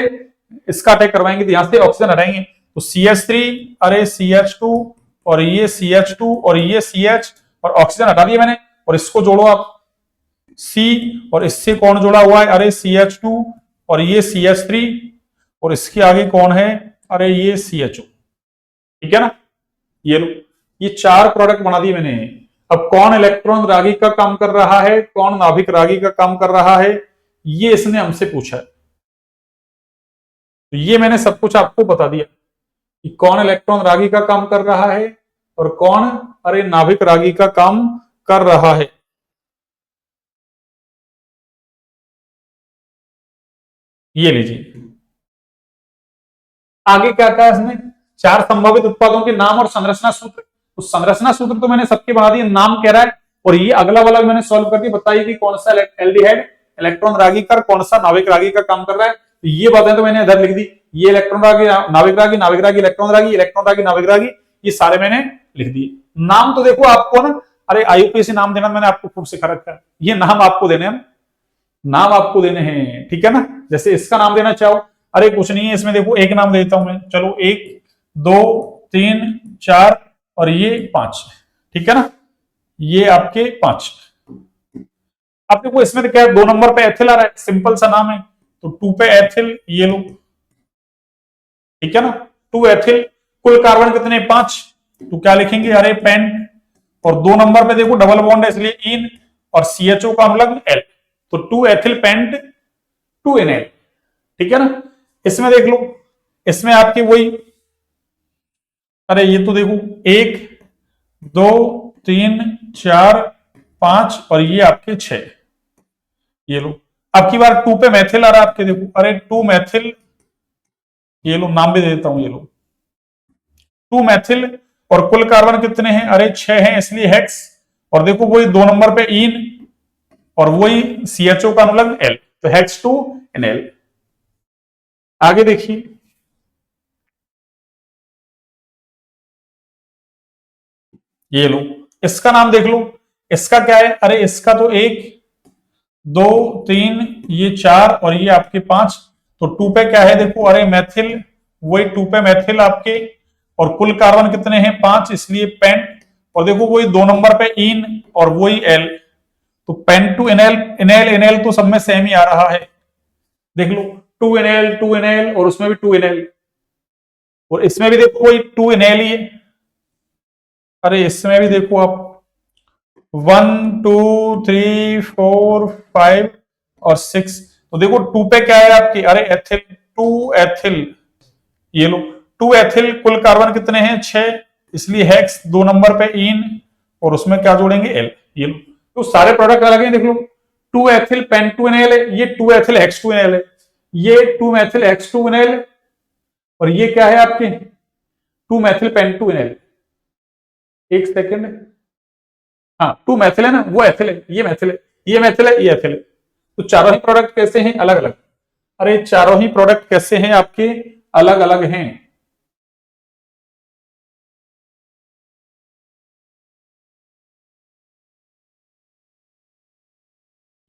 इसका अटैक करवाएंगे तो यहां से ऑक्सीजन हटाएंगे, तो CH3, अरे CH2, और ये CH2, और ये CH, और ऑक्सीजन हटा दिया मैंने, और इसको जोड़ो आप C, और इससे कौन जुड़ा हुआ है, अरे CH2, और ये CH3, और इसके आगे कौन है, अरे ये CHO, ठीक है ना। ये लो, ये चार प्रोडक्ट बना दिए मैंने। अब कौन इलेक्ट्रॉन रागी का काम कर रहा है, कौन नाभिक रागी का काम कर रहा है, ये इसने हमसे पूछा है, तो ये मैंने सब कुछ आपको बता दिया कि कौन इलेक्ट्रॉन रागी का काम कर रहा है और कौन अरे नाभिक रागी का काम कर रहा है। ये लीजिए, आगे क्या क्या है इसमें, चार संभावित उत्पादों के नाम और संरचना सूत्र। तो संरचना सूत्र तो मैंने सबके बना दिए, नाम कह रहा है, और ये अगला वाला भी मैंने सॉल्व कर दिया, बताइए कि कौन सा एल्डिहाइड इलेक्ट्रॉन रागी का, कौन सा नाभिक रागी का काम कर रहा है। तो ये बातें तो मैंने इधर लिख दी, ये इलेक्ट्रॉन रागी नाभिक रागी, नाभिक रागी इलेक्ट्रॉन रागी, इलेक्ट्रॉन रागी नाभिक रागी, ये सारे मैंने लिख दिए। नाम तो देखो आपको ना, अरे IUPAC नाम देना मैंने आपको खूब सिखा रखा है, ये नाम आपको देने हैं, नाम आपको देने हैं, ठीक है ना। जैसे इसका नाम देना चाहो, अरे कुछ नहीं है इसमें, देखो एक नाम देता हूं मैं, चलो 1 2 3 4 और ये 5, ठीक है ना, ये आपके 5। अब देखो इसमें तो क्या है, 2 नंबर पे एथिल आ रहा है, सिंपल सा नाम है, तो 2 पे एथिल, ये लो, ठीक है ना, 2 एथिल। कुल कार्बन कितने, 5, तो क्या लिखेंगे, अरे पेंट, और 2 नंबर पे देखो डबल बॉन्ड है इसलिए इन, और CHO का अनुलग्न एल, तो 2 एथिल पेंट 2 NL, ठीक है ना। इसमें देख लो, इसमें आपके वही, अरे ये तो देखो 1 2 3 4 5 और ये आपके 6, ये लो। अब की बार 2 पे मैथिल आ रहा है आपके, देखो अरे 2 मैथिल, ये लो नाम भी दे देता हूं, ये लो 2 मैथिल, और कुल कार्बन कितने हैं, अरे 6 हैं इसलिए हेक्स, और देखो वही 2 नंबर पे इन, और वही CHO का अनुलग्न एल, तो हेक्स 2 NL। आगे देखिए, ये लो, इसका नाम देख लो, इसका क्या है, अरे इसका तो 1 2 3 ये 4 और ये आपके 5, तो 2 पे क्या है देखो, अरे मैथिल, वही 2 पे मैथिल आपके, और कुल कार्बन कितने हैं 5 इसलिए पेंट, और देखो वही 2 नंबर पे इन और वही एल, तो पेंट टू एनएल, एनएल एनएल तो सब में सेम ही आ रहा है, देख लो 2 NL और उसमें भी 2 NL, और इसमें भी देखो वही 2 NL ही है, अरे इसमें भी देखो आप 1 2 3 4 5 और 6, तो देखो 2 पे क्या है आपकी, अरे एथिल, 2 एथिल, ये लो 2 एथिल, कुल कार्बन कितने हैं 6 इसलिए हेक्स, 2 नंबर पे इन, और उसमें क्या जोड़ेंगे एल, ये लो, तो सारे प्रोडक्ट अलग हैं, देख लो 2 एथिल पेन 2 NL है, ये 2 एथिल हेक्स 2 NL है, ये 2 मैथिल हेक्स 2 NL, और ये क्या है आपके 2 मैथिल पेन 2 NL, एक सेकेंड, हाँ 2 मैथिल है ना, वो एथिल है, ये मैथिल है, ये मैथिल है, ये एथिल है, तो चारों ही प्रोडक्ट कैसे हैं, अलग अलग, अरे चारों ही प्रोडक्ट कैसे हैं आपके, अलग अलग हैं,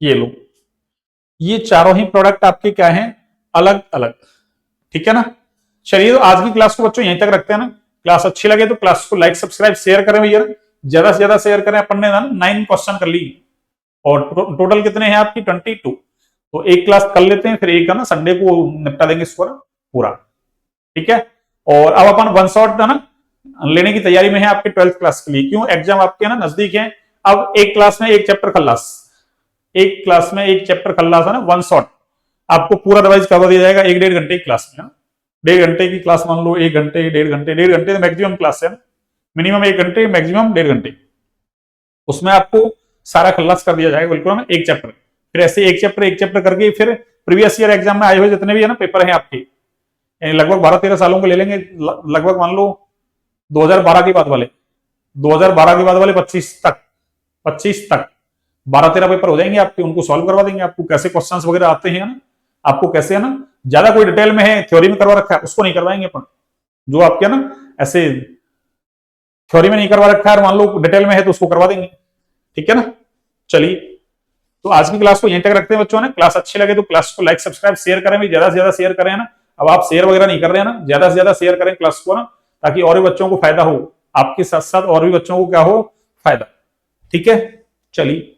ये लो, ये चारों ही प्रोडक्ट आपके क्या हैं, अलग अलग, ठीक है ना। चलिए तो आज की क्लास को बच्चों यहीं तक रखते हैं ना, क्लास अच्छी लगे तो क्लास को लाइक सब्सक्राइब शेयर करें भैया, ज्यादा से ज्यादा शेयर करें, अपन ने ना 9 क्वेश्चन कर ली, और टोटल कितने हैं आपकी 22, तो एक क्लास कर लेते हैं, फिर एक है ना संडे को निपटा देंगे इसको पूरा, ठीक है। और अब अपन 1 शॉट है ना लेने की तैयारी में है आपके 12th क्लास के लिए, क्यों, एग्जाम आपके ना नजदीक है, अब एक क्लास में एक चैप्टर खल्लास, एक क्लास में एक चैप्टर खल्लास है ना, 1 शॉट आपको पूरा रिवाइज करवा दिया जाएगा 1-1.5 घंटे की क्लास में, 1.5 घंटे की क्लास मान लो, 1 घंटे 1.5 घंटे, 1.5 घंटे तो मैक्सिमम क्लास है, मिनिमम 1 घंटे मैक्सिमम 1.5 घंटे, उसमें आपको सारा खल्लास कर दिया जाएगा बिल्कुल ना, एक चैप्टर, फिर ऐसे एक चैप्टर करके फिर प्रीवियस ईयर एग्जाम में आए हुए जितने भी है ना पेपर हैं आपके, लगभग 12-13 सालों को ले लेंगे, लगभग मान लो 2012 के बाद वाले, 2012 के बाद वाले 25 तक 12-13 पेपर हो जाएंगे आपके, उनको सॉल्व करवा देंगे, आपको कैसे क्वेश्चंस वगैरह आते हैं ना, आपको कैसे है ना, ज्यादा कोई डिटेल में है थ्योरी में करवा रखा है उसको नहीं करवाएंगे अपन, जो आपके ना ऐसे थ्योरी में नहीं करवा रखा है, मान लो डिटेल में है तो उसको करवा देंगे, ठीक है ना। चलिए तो आज की क्लास को यहीं तक रखते हैं बच्चों ने, क्लास अच्छी लगे तो क्लास को लाइक सब्सक्राइब शेयर करें, भी ज्यादा से ज्यादा शेयर करें ना, अब आप शेयर वगैरह नहीं कर रहे हैं ना, ज्यादा से ज्यादा शेयर करें क्लास को ना, ताकि और भी बच्चों को फायदा हो, आपके साथ साथ और भी बच्चों को क्या हो, फायदा, ठीक है। चलिए